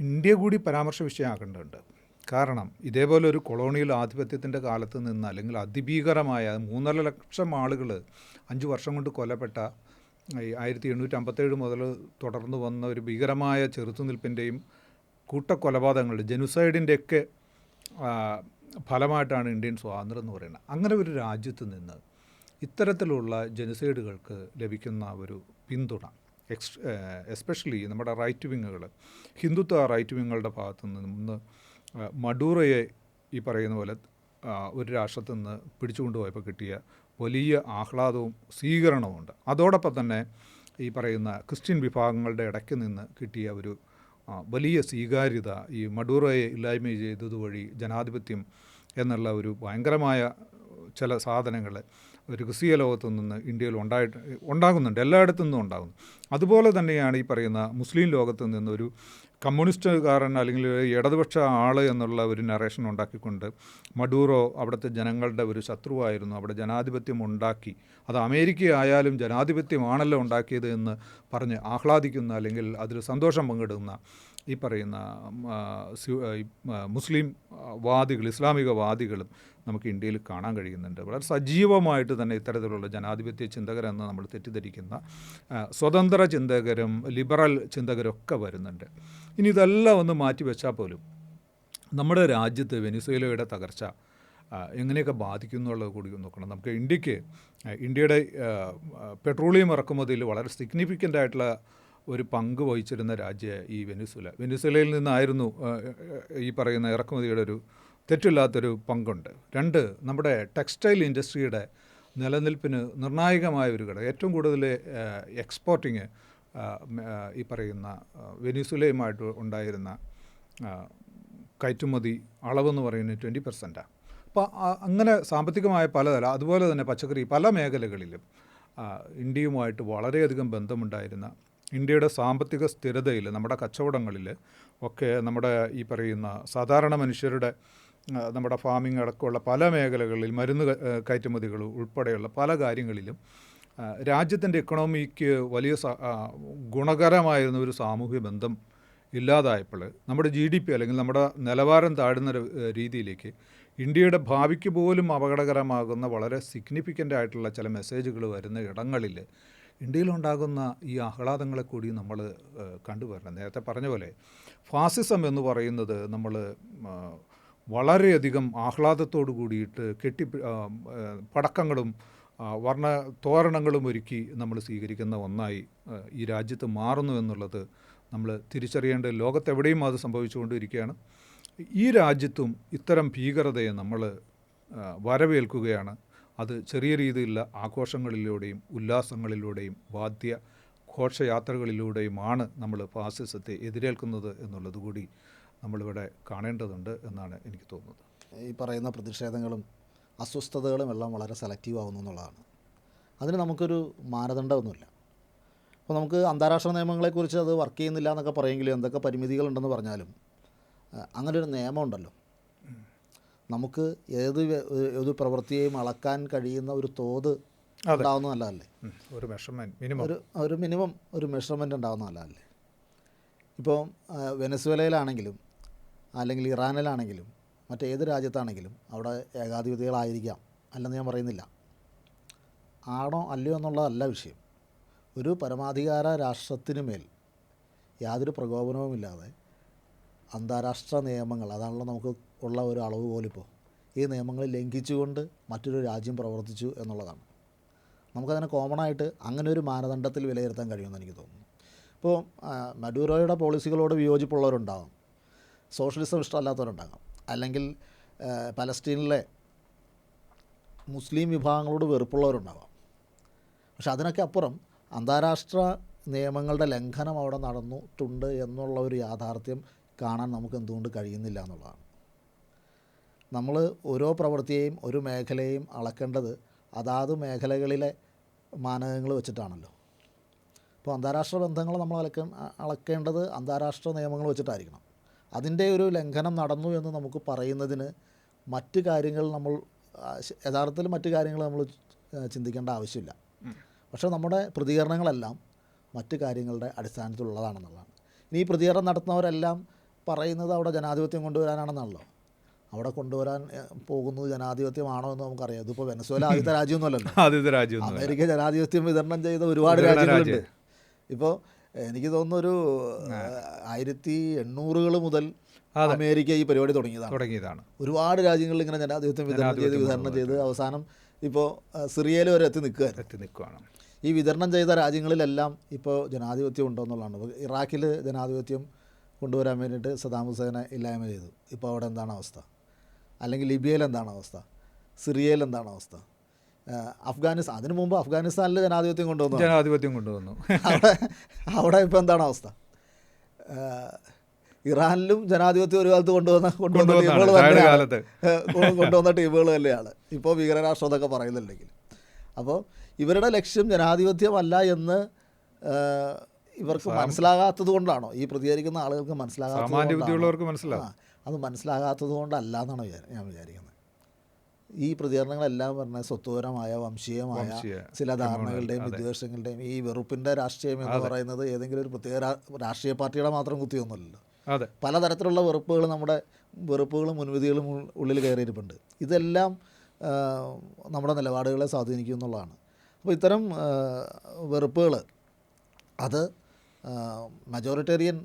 ഇന്ത്യ കൂടി പരാമർശ വിഷയമാക്കേണ്ടതുണ്ട്. കാരണം ഇതേപോലെ ഒരു കൊളോണിയൽ ആധിപത്യത്തിൻ്റെ കാലത്ത് നിന്ന്, അല്ലെങ്കിൽ അതിഭീകരമായ 3.5 ലക്ഷം ആളുകൾ 5 വർഷം കൊണ്ട് കൊല്ലപ്പെട്ട 1857 മുതൽ തുടർന്ന് വന്ന ഒരു ഭീകരമായ ചെറുത്തുനിൽപ്പിൻ്റെയും കൂട്ടക്കൊലപാതകങ്ങളുടെ, ജനുസൈഡിൻ്റെയൊക്കെ ഫലമായിട്ടാണ് ഇന്ത്യൻ സ്വാതന്ത്ര്യം എന്ന് പറയുന്നത്. അങ്ങനെ ഒരു രാജ്യത്ത് നിന്ന് ഇത്തരത്തിലുള്ള ജനുസൈഡുകൾക്ക് ലഭിക്കുന്ന ഒരു പിന്തുണ, എസ്പെഷ്യലി നമ്മുടെ റൈറ്റ് വിങ്ങുകൾ, ഹിന്ദുത്വ റൈറ്റ് വിങ്ങുകളുടെ ഭാഗത്തു നിന്ന് മഡൂറോയെ ഈ പറയുന്ന പോലെ ഒരു രാഷ്ട്രത്തിൽ നിന്ന് പിടിച്ചുകൊണ്ടുപോയപ്പോൾ കിട്ടിയ വലിയ ആഹ്ലാദവും സ്വീകരണവുമുണ്ട്. അതോടൊപ്പം തന്നെ ഈ പറയുന്ന ക്രിസ്ത്യൻ വിഭാഗങ്ങളുടെ ഇടയ്ക്ക് നിന്ന് കിട്ടിയ ഒരു വലിയ സ്വീകാര്യത, ഈ മഡൂറോയെ ഇല്ലായ്മ ചെയ്തതുവഴി ജനാധിപത്യം എന്നുള്ള ഒരു ഭയങ്കരമായ ചില സാധനങ്ങൾ ഒരു ക്രിസ്തീയ ലോകത്തു നിന്ന് ഇന്ത്യയിൽ ഉണ്ടാകുന്നുണ്ട്, എല്ലായിടത്തു നിന്നും ഉണ്ടാകുന്നു. അതുപോലെ തന്നെയാണ് ഈ പറയുന്ന മുസ്ലിം ലോകത്ത് നിന്നൊരു കമ്മ്യൂണിസ്റ്റുകാരൻ അല്ലെങ്കിൽ ഇടതുപക്ഷ ആൾ എന്നുള്ള ഒരു നറേഷൻ ഉണ്ടാക്കിക്കൊണ്ട് മഡൂറോ അവിടുത്തെ ജനങ്ങളുടെ ഒരു ശത്രുവായിരുന്നു, അവിടെ ജനാധിപത്യം ഉണ്ടാക്കി, അത് അമേരിക്ക ആയാലും ജനാധിപത്യമാണല്ലോ ഉണ്ടാക്കിയത് എന്ന് പറഞ്ഞ് ആഹ്ലാദിക്കുന്ന, അല്ലെങ്കിൽ അതിൽ സന്തോഷം പങ്കിടുന്ന ഈ പറയുന്ന മുസ്ലിം വാദികൾ, ഇസ്ലാമിക വാദികളും നമുക്ക് ഇന്ത്യയിൽ കാണാൻ കഴിയുന്നുണ്ട്. വളരെ സജീവമായിട്ട് തന്നെ ഇത്തരത്തിലുള്ള ജനാധിപത്യ ചിന്തകരെന്ന് നമ്മൾ തെറ്റിദ്ധരിക്കുന്ന സ്വതന്ത്ര ചിന്തകരും ലിബറൽ ചിന്തകരൊക്കെ വരുന്നുണ്ട്. ഇനി ഇതെല്ലാം ഒന്ന് മാറ്റിവെച്ചാൽ പോലും നമ്മുടെ രാജ്യത്ത് വെനിസ്വേലയുടെ തകർച്ച എങ്ങനെയൊക്കെ ബാധിക്കുന്നു എന്നുള്ളത് കൂടി നോക്കണം. നമുക്ക് ഇന്ത്യയുടെ പെട്രോളിയം ഇറക്കുമതിയിൽ വളരെ സിഗ്നിഫിക്കൻ്റ് ആയിട്ടുള്ള ഒരു പങ്ക് വഹിച്ചിരുന്ന രാജ്യം ഈ വെനിസ്വേലയിൽ നിന്നായിരുന്നു ഈ പറയുന്ന ഇറക്കുമതിയുടെ ഒരു തെറ്റില്ലാത്തൊരു പങ്കുണ്ട്. 2, നമ്മുടെ ടെക്സ്റ്റൈൽ ഇൻഡസ്ട്രിയുടെ നിലനിൽപ്പിന് നിർണായകമായ ഒരു ഘടകം, ഏറ്റവും കൂടുതൽ എക്സ്പോർട്ടിങ് ഈ പറയുന്ന വെനിസ്വേലയുമായിട്ട് ഉണ്ടായിരുന്ന കയറ്റുമതി അളവെന്ന് പറയുന്നത് 20%. അപ്പോൾ അങ്ങനെ സാമ്പത്തികമായ പലതല, അതുപോലെ തന്നെ പച്ചക്കറി പല മേഖലകളിലും ഇന്ത്യയുമായിട്ട് വളരെയധികം ബന്ധമുണ്ടായിരുന്ന, ഇന്ത്യയുടെ സാമ്പത്തിക സ്ഥിരതയിൽ, നമ്മുടെ കച്ചവടങ്ങളിൽ ഒക്കെ, നമ്മുടെ ഈ പറയുന്ന സാധാരണ മനുഷ്യരുടെ നമ്മുടെ ഫാമിംഗ് അടക്കമുള്ള പല മേഖലകളിൽ, മരുന്ന് കയറ്റുമതികൾ ഉൾപ്പെടെയുള്ള പല കാര്യങ്ങളിലും രാജ്യത്തിൻ്റെ എക്കണോമിക്ക് വലിയ ഗുണകരമായിരുന്ന ഒരു സാമൂഹ്യ ബന്ധം ഇല്ലാതായപ്പോൾ നമ്മുടെ GDP അല്ലെങ്കിൽ നമ്മുടെ നിലവാരം താഴുന്ന രീതിയിലേക്ക് ഇന്ത്യയുടെ ഭാവിക്ക് പോലും അപകടകരമാകുന്ന വളരെ സിഗ്നിഫിക്കൻ്റ് ആയിട്ടുള്ള ചില മെസ്സേജുകൾ വരുന്ന ഇടങ്ങളിൽ ഇന്ത്യയിലുണ്ടാകുന്ന ഈ ആഹ്ലാദങ്ങളെ കൂടി നമ്മൾ കണ്ടുവരണം. നേരത്തെ പറഞ്ഞ പോലെ ഫാസിസം എന്ന് പറയുന്നത് നമ്മൾ വളരെയധികം ആഹ്ലാദത്തോടു കൂടിയിട്ട് പടക്കങ്ങളും വർണ്ണ തോരണങ്ങളും ഒരുക്കി നമ്മൾ സ്വീകരിക്കുന്ന ഒന്നായി ഈ രാജ്യത്ത് മാറുന്നു എന്നുള്ളത് നമ്മൾ തിരിച്ചറിയേണ്ട. ലോകത്തെവിടെയും അത് സംഭവിച്ചുകൊണ്ടിരിക്കുകയാണ്. ഈ രാജ്യത്തും ഇത്തരം ഭീകരതയെ നമ്മൾ വരവേൽക്കുകയാണ്. അത് ചെറിയ രീതിയിലുള്ള ആഘോഷങ്ങളിലൂടെയും ഉല്ലാസങ്ങളിലൂടെയും വാദ്യ ഘോഷയാത്രകളിലൂടെയുമാണ് നമ്മൾ ഫാസിസത്തെ എതിരേൽക്കുന്നത് എന്നുള്ളത് കൂടി നമ്മളിവിടെ കാണേണ്ടതുണ്ട് എന്നാണ് എനിക്ക് തോന്നുന്നത്. ഈ പറയുന്ന പ്രതിഷേധങ്ങളും അസ്വസ്ഥതകളും എല്ലാം വളരെ സെലക്റ്റീവ് ആവുന്നു എന്നുള്ളതാണ്. അതിന് നമുക്കൊരു മാനദണ്ഡമൊന്നുമില്ല. അപ്പോൾ നമുക്ക് അന്താരാഷ്ട്ര നിയമങ്ങളെക്കുറിച്ച് അത് വർക്ക് ചെയ്യുന്നില്ല എന്നൊക്കെ പറയുമെങ്കിലും, എന്തൊക്കെ പരിമിതികളുണ്ടെന്ന് പറഞ്ഞാലും അങ്ങനൊരു നിയമമുണ്ടല്ലോ. നമുക്ക് ഏത് പ്രവൃത്തിയെയും അളക്കാൻ കഴിയുന്ന ഒരു തോത് ഉണ്ടാവുന്നതല്ലേ, ഒരു മിനിമം ഒരു മെഷർമെൻറ്റ് ഉണ്ടാവുന്നതല്ലേ. ഇപ്പോൾ വെനസ്വേലയിലാണെങ്കിലും അല്ലെങ്കിൽ ഇറാനിലാണെങ്കിലും മറ്റേത് രാജ്യത്താണെങ്കിലും അവിടെ ഏകാധിപതികളായിരിക്കാം, അല്ലെന്ന് ഞാൻ പറയുന്നില്ല. ആണോ അല്ലയോ എന്നുള്ളതല്ല വിഷയം. ഒരു പരമാധികാര രാഷ്ട്രത്തിന് മേൽ യാതൊരു പ്രകോപനവുമില്ലാതെ അന്താരാഷ്ട്ര നിയമങ്ങൾ, അതാണല്ലോ നമുക്ക് ഉള്ള ഒരു അളവ് പോലിപ്പോൾ, ഈ നിയമങ്ങൾ ലംഘിച്ചുകൊണ്ട് മറ്റൊരു രാജ്യം പ്രവർത്തിച്ചു എന്നുള്ളതാണ്. നമുക്കതിനെ കോമണായിട്ട് അങ്ങനെ ഒരു മാനദണ്ഡത്തിൽ വിലയിരുത്താൻ കഴിയുമെന്ന് എനിക്ക് തോന്നുന്നു. ഇപ്പോൾ മഡൂറോയുടെ പോളിസികളോട് വിയോജിപ്പുള്ളവരുണ്ടാകും, സോഷ്യലിസം ഇഷ്ടമല്ലാത്തവരുണ്ടാകാം, അല്ലെങ്കിൽ പലസ്തീനിലെ മുസ്ലിം വിഭാഗങ്ങളോട് വെറുപ്പുള്ളവരുണ്ടാകാം. പക്ഷെ അതിനൊക്കെ അപ്പുറം അന്താരാഷ്ട്ര നിയമങ്ങളുടെ ലംഘനം അവിടെ നടന്നിട്ടുണ്ട് എന്നുള്ള ഒരു യാഥാർത്ഥ്യം കാണാൻ നമുക്ക് എന്തുകൊണ്ട് കഴിയുന്നില്ല എന്നുള്ളതാണ്. നമ്മൾ ഓരോ പ്രവൃത്തിയെയും ഒരു മേഖലയെയും അളക്കേണ്ടത് അതാത് മേഖലകളിലെ മാനദണ്ഡങ്ങൾ വെച്ചിട്ടാണല്ലോ. അപ്പോൾ അന്താരാഷ്ട്ര ബന്ധങ്ങൾ നമ്മൾ അളക്കേണ്ടത് അന്താരാഷ്ട്ര നിയമങ്ങൾ വെച്ചിട്ടായിരിക്കണം. അതിൻ്റെ ഒരു ലംഘനം നടന്നു എന്ന് നമുക്ക് പറയുന്നതിന് മറ്റ് കാര്യങ്ങൾ യഥാർത്ഥത്തിൽ മറ്റ് കാര്യങ്ങൾ നമ്മൾ ചിന്തിക്കേണ്ട ആവശ്യമില്ല. പക്ഷേ നമ്മുടെ പ്രതികരണങ്ങളെല്ലാം മറ്റ് കാര്യങ്ങളുടെ അടിസ്ഥാനത്തിലുള്ളതാണെന്നുള്ളതാണ്. ഇനി ഈ പ്രതികരണം നടത്തുന്നവരെല്ലാം പറയുന്നത് അവിടെ ജനാധിപത്യം കൊണ്ടുവരാനാണെന്നാണല്ലോ. അവിടെ കൊണ്ടുവരാൻ പോകുന്നത് ജനാധിപത്യമാണോ എന്ന് നമുക്കറിയാം. ഇതിപ്പോൾ വെനസ്വേല ആദ്യത്തെ രാജ്യമൊന്നുമല്ലല്ലോ. അമേരിക്ക ജനാധിപത്യം വിതരണം ചെയ്ത ഒരുപാട് രാജ്യങ്ങളുണ്ട്. ഇപ്പോൾ എനിക്ക് തോന്നുന്നു ഒരു 1800 മുതൽ അമേരിക്ക ഈ പരിപാടി തുടങ്ങിയതാണ്. ഒരുപാട് രാജ്യങ്ങളിൽ ഇങ്ങനെ ജനാധിപത്യം വിതരണം ചെയ്ത് അവസാനം ഇപ്പോൾ സിറിയയിൽ വരെ എത്തി നിൽക്കുകയാണ്. ഈ വിതരണം ചെയ്ത രാജ്യങ്ങളിലെല്ലാം ഇപ്പോൾ ജനാധിപത്യം ഉണ്ടോയെന്നുള്ളതാണ്. ഇറാഖിൽ ജനാധിപത്യം കൊണ്ടുവരാൻ വേണ്ടിയിട്ട് സദാം ഹുസൈനെ ഇല്ലായ്മ ചെയ്തു. ഇപ്പോൾ അവിടെ എന്താണ് അവസ്ഥ? അല്ലെങ്കിൽ ലിബിയയിൽ എന്താണ് അവസ്ഥ? സിറിയയിൽ എന്താണ് അവസ്ഥ? അതിനു മുമ്പ് അഫ്ഗാനിസ്ഥാനിൽ ജനാധിപത്യം കൊണ്ടുവന്നു. അവിടെ ഇപ്പോൾ എന്താണ് അവസ്ഥ? ഇറാനിലും ജനാധിപത്യം ഒരു കാലത്ത് കൊണ്ടുവന്ന ടീമുകൾ തന്നെയാണ് ഇപ്പോൾ ഭീകരരാഷ്ട്രം എന്നൊക്കെ പറയുന്നുണ്ടെങ്കിൽ. അപ്പോൾ ഇവരുടെ ലക്ഷ്യം ജനാധിപത്യമല്ല എന്ന് ഇവർക്ക് മനസ്സിലാകാത്തത് കൊണ്ടാണോ? ഈ പ്രതികരിക്കുന്ന ആളുകൾക്ക് മനസ്സിലാകാത്തത് അത് മനസ്സിലാകാത്തത് കൊണ്ടല്ല എന്നാണ് ഞാൻ വിചാരിക്കുന്നത്. ഈ പ്രതികരണങ്ങളെല്ലാം പറഞ്ഞ സ്വത്വപരമായ വംശീയമായ ചില ധാരണകളുടെയും വിദ്വേഷങ്ങളുടെയും ഈ വെറുപ്പിൻ്റെ രാഷ്ട്രീയം എന്ന് പറയുന്നത് ഏതെങ്കിലും ഒരു പ്രത്യേക രാഷ്ട്രീയ പാർട്ടിയുടെ മാത്രം കുത്തിയൊന്നുമല്ലല്ലോ. പലതരത്തിലുള്ള വെറുപ്പുകളും മുൻവിധികളും ഉള്ളിൽ കയറിയിരിപ്പുണ്ട്. ഇതെല്ലാം നമ്മുടെ നിലപാടുകളെ സ്വാധീനിക്കും എന്നുള്ളതാണ്. അപ്പോൾ ഇത്തരം വെറുപ്പുകൾ അത് മജോറിറ്റേറിയൻ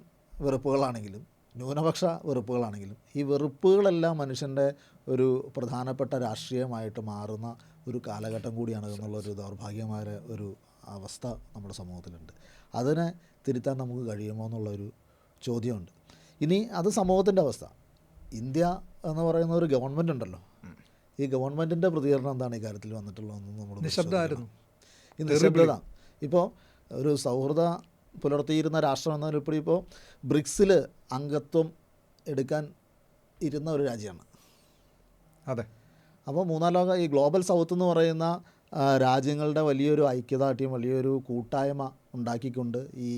വെറുപ്പുകളാണെങ്കിലും ന്യൂനപക്ഷ വെറുപ്പുകളാണെങ്കിലും ഈ വെറുപ്പുകളെല്ലാം മനുഷ്യൻ്റെ ഒരു പ്രധാനപ്പെട്ട രാഷ്ട്രീയമായിട്ട് മാറുന്ന ഒരു കാലഘട്ടം കൂടിയാണ് എന്നുള്ളൊരു ദൗർഭാഗ്യമായ ഒരു അവസ്ഥ നമ്മുടെ സമൂഹത്തിലുണ്ട്. അതിനെ തിരുത്താൻ നമുക്ക് കഴിയുമോ എന്നുള്ളൊരു ചോദ്യമുണ്ട്. ഇനി അത് സമൂഹത്തിൻ്റെ അവസ്ഥ. ഇന്ത്യ എന്ന് പറയുന്ന ഒരു ഗവൺമെൻറ് ഉണ്ടല്ലോ, ഈ ഗവൺമെൻറ്റിൻ്റെ പ്രതികരണം എന്താണ് ഈ കാര്യത്തിൽ വന്നിട്ടുള്ളതെന്ന് നമ്മൾ ഈ നിശബ്ദത. ഇപ്പോൾ ഒരു സൗഹൃദ പുലർത്തിയിരുന്ന രാഷ്ട്രം എന്നതിലുൾപ്പെടെ ഇപ്പോൾ ബ്രിക്സിൽ അംഗത്വം എടുക്കാൻ ഇരുന്ന ഒരു രാജ്യമാണ്. അതെ. അപ്പോൾ മൂന്നാം ലോക ഈ ഗ്ലോബൽ സൗത്ത് എന്ന് പറയുന്ന രാജ്യങ്ങളുടെ വലിയൊരു ഐക്യദാർഢ്യം, വലിയൊരു കൂട്ടായ്മ ഉണ്ടാക്കിക്കൊണ്ട് ഈ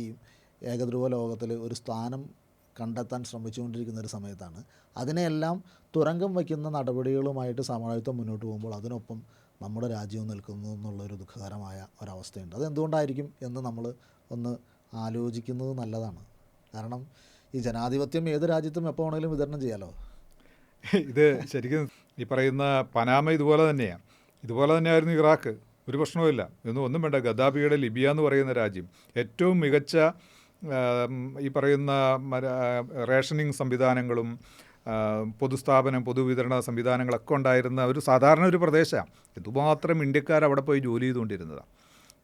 ഏകധ്രുവ ലോകത്തിൽ ഒരു സ്ഥാനം കണ്ടെത്താൻ ശ്രമിച്ചുകൊണ്ടിരിക്കുന്ന ഒരു സമയത്താണ് അതിനെയെല്ലാം തുരങ്കം വയ്ക്കുന്ന നടപടികളുമായിട്ട് സമാജത്വം മുന്നോട്ട് പോകുമ്പോൾ അതിനൊപ്പം നമ്മുടെ രാജ്യവും നിൽക്കുന്നു എന്നുള്ളൊരു ദുഃഖകരമായ ഒരവസ്ഥയുണ്ട്. അതെന്തുകൊണ്ടായിരിക്കും എന്ന് നമ്മൾ ഒന്ന് ആലോചിക്കുന്നത് നല്ലതാണ്. കാരണം ഈ ജനാധിപത്യം ഏത് രാജ്യത്തും എപ്പോൾ വേണമെങ്കിലും വിതരണം ചെയ്യാമല്ലോ. ഇത് ശരിക്കും ഈ പറയുന്ന പനാമ ഇതുപോലെ തന്നെയാണ്. ഇതുപോലെ തന്നെയായിരുന്നു ഇറാഖ്. ഒരു പ്രശ്നവുമില്ല. ഒന്നും വേണ്ട. ഗദ്ദാഫിയുടെ ലിബിയ എന്ന് പറയുന്ന രാജ്യം ഏറ്റവും മികച്ച ഈ പറയുന്ന റേഷനിങ് സംവിധാനങ്ങളും പൊതുവിതരണ സംവിധാനങ്ങളൊക്കെ ഉണ്ടായിരുന്ന ഒരു സാധാരണ ഒരു പ്രദേശമാണ്. ഇതുമാത്രം ഇന്ത്യക്കാർ അവിടെ പോയി ജോലി ചെയ്തുകൊണ്ടിരുന്നതാണ്.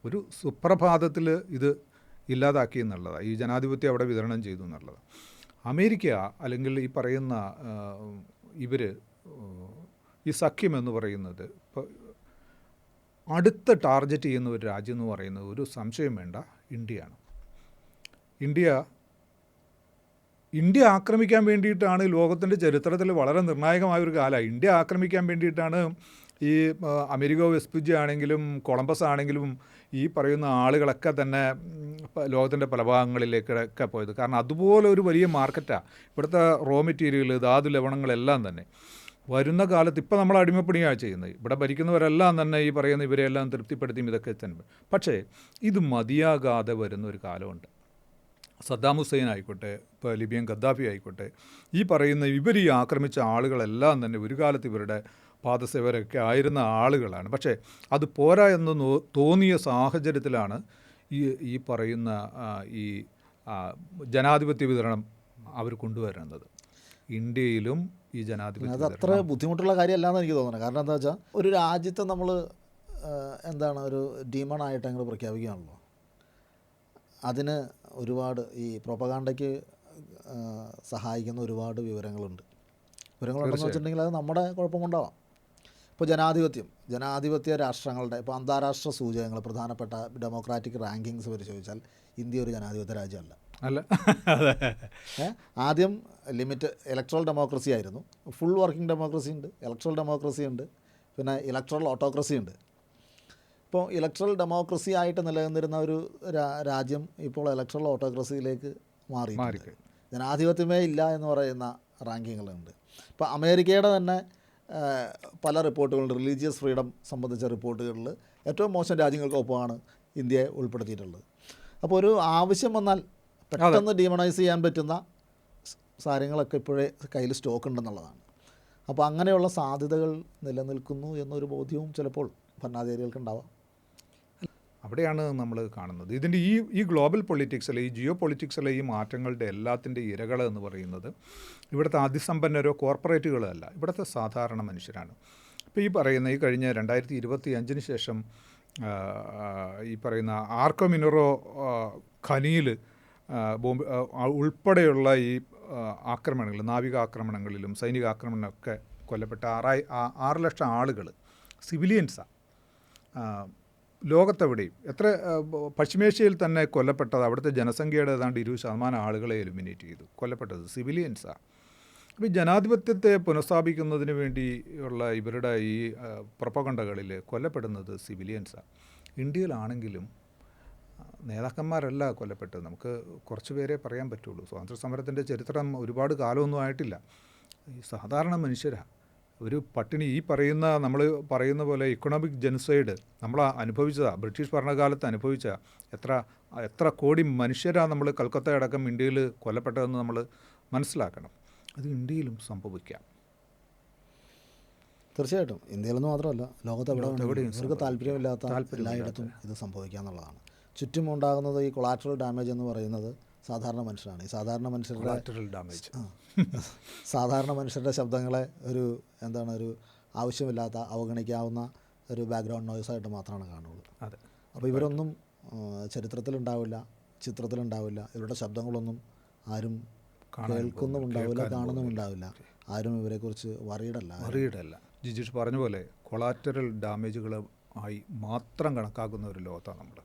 ഒരു സുപ്രഭാതത്തിൽ ഇത് ഇല്ലാതാക്കി എന്നുള്ളതാണ്. ഈ ജനാധിപത്യം അവിടെ വിതരണം ചെയ്തു എന്നുള്ളത്. അമേരിക്ക അല്ലെങ്കിൽ ഈ പറയുന്ന ഇവർ ഈ സഖ്യം എന്ന് പറയുന്നത് ഇപ്പോൾ അടുത്ത ടാർഗറ്റ് ചെയ്യുന്ന ഒരു രാജ്യം എന്ന് പറയുന്നത് ഒരു സംശയം വേണ്ട ഇന്ത്യയാണ്. ഇന്ത്യ ആക്രമിക്കാൻ വേണ്ടിയിട്ടാണ് ലോകത്തിൻ്റെ ചരിത്രത്തിൽ വളരെ നിർണായകമായ ഒരു കാലമാണ്. ഇന്ത്യ ആക്രമിക്കാൻ വേണ്ടിയിട്ടാണ് ഈ അമേരിക്കോ വെസ്പുജി ആണെങ്കിലും കൊളംബസ് ആണെങ്കിലും ഈ പറയുന്ന ആളുകളൊക്കെ തന്നെ ലോകത്തിൻ്റെ പല ഭാഗങ്ങളിലേക്കൊക്കെ പോയത്. കാരണം അതുപോലെ ഒരു വലിയ മാർക്കറ്റാണ് ഇവിടുത്തെ റോ മെറ്റീരിയൽ, ധാതു ലവണങ്ങളെല്ലാം തന്നെ. വരുന്ന കാലത്ത് ഇപ്പോൾ നമ്മൾ അടിമപ്പണിയാണ് ചെയ്യുന്നത്. ഇവിടെ ഭരിക്കുന്നവരെല്ലാം തന്നെ ഈ പറയുന്ന ഇവരെല്ലാം തൃപ്തിപ്പെടുത്തിയും ഇതൊക്കെ തന്നെ. പക്ഷേ ഇത് മതിയാകാതെ വരുന്ന ഒരു കാലമുണ്ട്. സദ്ദാം ഹുസൈൻ ആയിക്കോട്ടെ, ഇപ്പോൾ ലിബിയൻ ഗദ്ദാഫി ആയിക്കോട്ടെ, ഈ പറയുന്ന ഇവർ ഈ ആക്രമിച്ച ആളുകളെല്ലാം തന്നെ ഒരു കാലത്ത് ഇവരുടെ പാദസേവരൊക്കെ ആയിരുന്ന ആളുകളാണ്. പക്ഷേ അത് പോരാ എന്ന് തോന്നിയ സാഹചര്യത്തിലാണ് ഈ പറയുന്ന ഈ ജനാധിപത്യ വിതരണം അവർ കൊണ്ടുവരുന്നത്. ഇന്ത്യയിലും ഈ ജനാധിപത്യം അത് അത്ര ബുദ്ധിമുട്ടുള്ള കാര്യമല്ലാന്ന് എനിക്ക് തോന്നുന്നത്. കാരണം എന്താ വെച്ചാൽ ഒരു രാജ്യത്തെ നമ്മൾ ഒരു ഡീമണായിട്ട് അങ്ങ് പ്രഖ്യാപിക്കുകയാണല്ലോ. അതിന് ഒരുപാട് ഈ പ്രൊപ്പഗാണ്ടയ്ക്ക് സഹായിക്കുന്ന ഒരുപാട് വിവരങ്ങളുണ്ടെന്ന് വെച്ചിട്ടുണ്ടെങ്കിൽ അത് നമ്മുടെ കുഴപ്പം കൊണ്ടാവാം. ഇപ്പോൾ ജനാധിപത്യ രാഷ്ട്രങ്ങളുടെ ഇപ്പോൾ അന്താരാഷ്ട്ര സൂചകങ്ങൾ, പ്രധാനപ്പെട്ട ഡെമോക്രാറ്റിക് റാങ്കിങ്സ് പരിശോധിച്ചാൽ ഇന്ത്യ ഒരു ജനാധിപത്യ രാജ്യമല്ല. ആദ്യം ഇലക്ട്രൽ ഡെമോക്രസി ആയിരുന്നു. ഫുൾ വർക്കിംഗ് ഡെമോക്രസി ഉണ്ട്, ഇലക്ട്രൽ ഡെമോക്രസി ഉണ്ട്, പിന്നെ ഇലക്ട്രൽ ഓട്ടോക്രസി ഉണ്ട്. ഇപ്പോൾ ഇലക്ട്രൽ ഡെമോക്രസി ആയിട്ട് നിലനിന്നിരുന്ന ഒരു രാജ്യം ഇപ്പോൾ ഇലക്ട്രൽ ഓട്ടോക്രസിയിലേക്ക് മാറി. ജനാധിപത്യമേ ഇല്ല എന്ന് പറയുന്ന റാങ്കിങ്ങുകളുണ്ട്. ഇപ്പോൾ അമേരിക്കയുടെ തന്നെ പല റിപ്പോർട്ടുകളുണ്ട്. റിലീജിയസ് ഫ്രീഡം സംബന്ധിച്ച റിപ്പോർട്ടുകളിൽ ഏറ്റവും മോശം രാജ്യങ്ങൾക്കൊപ്പമാണ് ഇന്ത്യയെ ഉൾപ്പെടുത്തിയിട്ടുള്ളത്. അപ്പോൾ ഒരു ആവശ്യം വന്നാൽ പെട്ടെന്ന് ഡീമണൈസ് ചെയ്യാൻ പറ്റുന്ന കാര്യങ്ങളൊക്കെ ഇപ്പോഴേ കയ്യിൽ സ്റ്റോക്ക് ഉണ്ടെന്നുള്ളതാണ്. അപ്പോൾ അങ്ങനെയുള്ള സാധ്യതകൾ നിലനിൽക്കുന്നു എന്നൊരു ബോധ്യവും ചിലപ്പോൾ ഭരണാധികാരികൾക്ക് ഉണ്ടാവാം. അവിടെയാണ് നമ്മൾ കാണുന്നത് ഇതിൻ്റെ ഈ ഗ്ലോബൽ പൊളിറ്റിക്സിലെ, ഈ ജിയോ പൊളിറ്റിക്സിലെ ഈ മാറ്റങ്ങളുടെ എല്ലാത്തിൻ്റെ ഇരകൾ എന്ന് പറയുന്നത് ഇവിടുത്തെ അതിസമ്പന്നരോ കോർപ്പറേറ്റുകളോ അല്ല, ഇവിടുത്തെ സാധാരണ മനുഷ്യരാണ്. ഇപ്പോൾ ഈ പറയുന്ന ഈ കഴിഞ്ഞ 2025 ശേഷം ഈ പറയുന്ന ആർക്കോ മിനറോ ഖനിയിൽ ബോംബ് ഉൾപ്പെടെയുള്ള ഈ ആക്രമണങ്ങൾ, നാവികാക്രമണങ്ങളിലും സൈനികാക്രമണമൊക്കെ കൊല്ലപ്പെട്ട 6 ലക്ഷം ആളുകൾ സിവിലിയൻസാണ്. ലോകത്തെവിടെയും പശ്ചിമേഷ്യയിൽ തന്നെ കൊല്ലപ്പെട്ടത് അവിടുത്തെ ജനസംഖ്യയുടെ ഏതാണ്ട് 20% ആളുകളെ എലിമിനേറ്റ് ചെയ്തു. കൊല്ലപ്പെട്ടത് സിവിലിയൻസാണ്. അപ്പോൾ ഈ ജനാധിപത്യത്തെ പുനഃസ്ഥാപിക്കുന്നതിന് വേണ്ടിയുള്ള ഇവരുടെ ഈ പ്രൊപ്പഗണ്ടകളിൽ കൊല്ലപ്പെടുന്നത് സിവിലിയൻസാണ്. ഇന്ത്യയിലാണെങ്കിലും നേതാക്കന്മാരല്ല കൊല്ലപ്പെട്ടത്. നമുക്ക് കുറച്ച് പേരെ പറയാൻ പറ്റുള്ളൂ. സ്വാതന്ത്ര്യ സമരത്തിൻ്റെ ചരിത്രം ഒരുപാട് കാലമൊന്നും ആയിട്ടില്ല. ഈ സാധാരണ മനുഷ്യരാണ്. ഒരു പട്ടിണി, നമ്മൾ പറയുന്ന പോലെ ഇക്കണോമിക് ജെനോസൈഡ് നമ്മൾ അനുഭവിച്ചതാണ്. ബ്രിട്ടീഷ് ഭരണകാലത്ത് അനുഭവിച്ച എത്ര കോടി മനുഷ്യരാണ് നമ്മൾ കൽക്കത്ത അടക്കം ഇന്ത്യയിൽ കൊല്ലപ്പെട്ടതെന്ന് നമ്മൾ മനസ്സിലാക്കണം. അത് ഇന്ത്യയിലും സംഭവിക്കാം. തീർച്ചയായിട്ടും ഇന്ത്യയിലൊന്നും മാത്രമല്ല, ലോകത്ത് എവിടെയും ഇവർക്ക് താല്പര്യമില്ലാത്ത എല്ലായിടത്തും ഇത് സംഭവിക്കാമെന്നുള്ളതാണ്. ചുറ്റുമുണ്ടാകുന്നത് ഈ കൊളാറ്ററൽ ഡാമേജ് എന്ന് പറയുന്നത് സാധാരണ മനുഷ്യരാണ്. ഈ സാധാരണ മനുഷ്യരുടെ ശബ്ദങ്ങളെ ഒരു ആവശ്യമില്ലാത്ത, അവഗണിക്കാവുന്ന ഒരു ബാക്ക്ഗ്രൗണ്ട് നോയ്സായിട്ട് മാത്രമാണ് കാണുള്ളൂ. അപ്പോൾ ഇവരൊന്നും ചരിത്രത്തിലുണ്ടാവില്ല, ചിത്രത്തിലുണ്ടാവില്ല. ഇവരുടെ ശബ്ദങ്ങളൊന്നും ആരും കേൾക്കുന്നുമുണ്ടാവില്ല, കാണുന്നുമുണ്ടാവില്ല. ആരും ഇവരെക്കുറിച്ച് വറീഡല്ല. ജിജീഷ് പറഞ്ഞ പോലെ കൊളാറ്ററൽ ഡാമേജുകളായി മാത്രം കണക്കാക്കുന്ന ഒരു ലോകത്താണ്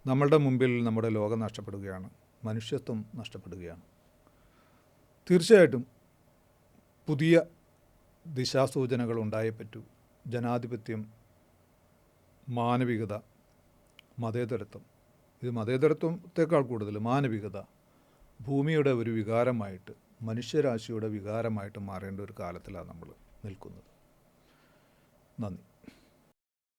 നമ്മളുടെ മുമ്പിൽ. നമ്മുടെ ലോകം നഷ്ടപ്പെടുകയാണ്, മനുഷ്യത്വം നഷ്ടപ്പെടുകയാണ്. തീർച്ചയായിട്ടും പുതിയ ദിശാസൂചനകൾ ഉണ്ടായേ പറ്റൂ. ജനാധിപത്യം മാനവികത, മതേതരത്വം, ഇത് മതേതരത്വത്തെക്കാൾ കൂടുതൽ മാനവികത ഭൂമിയുടെ ഒരു വികാരമായിട്ട്, മനുഷ്യരാശിയുടെ വികാരമായിട്ട് മാറേണ്ട ഒരു കാലത്തിലാണ് നമ്മൾ നിൽക്കുന്നത്. നന്ദി.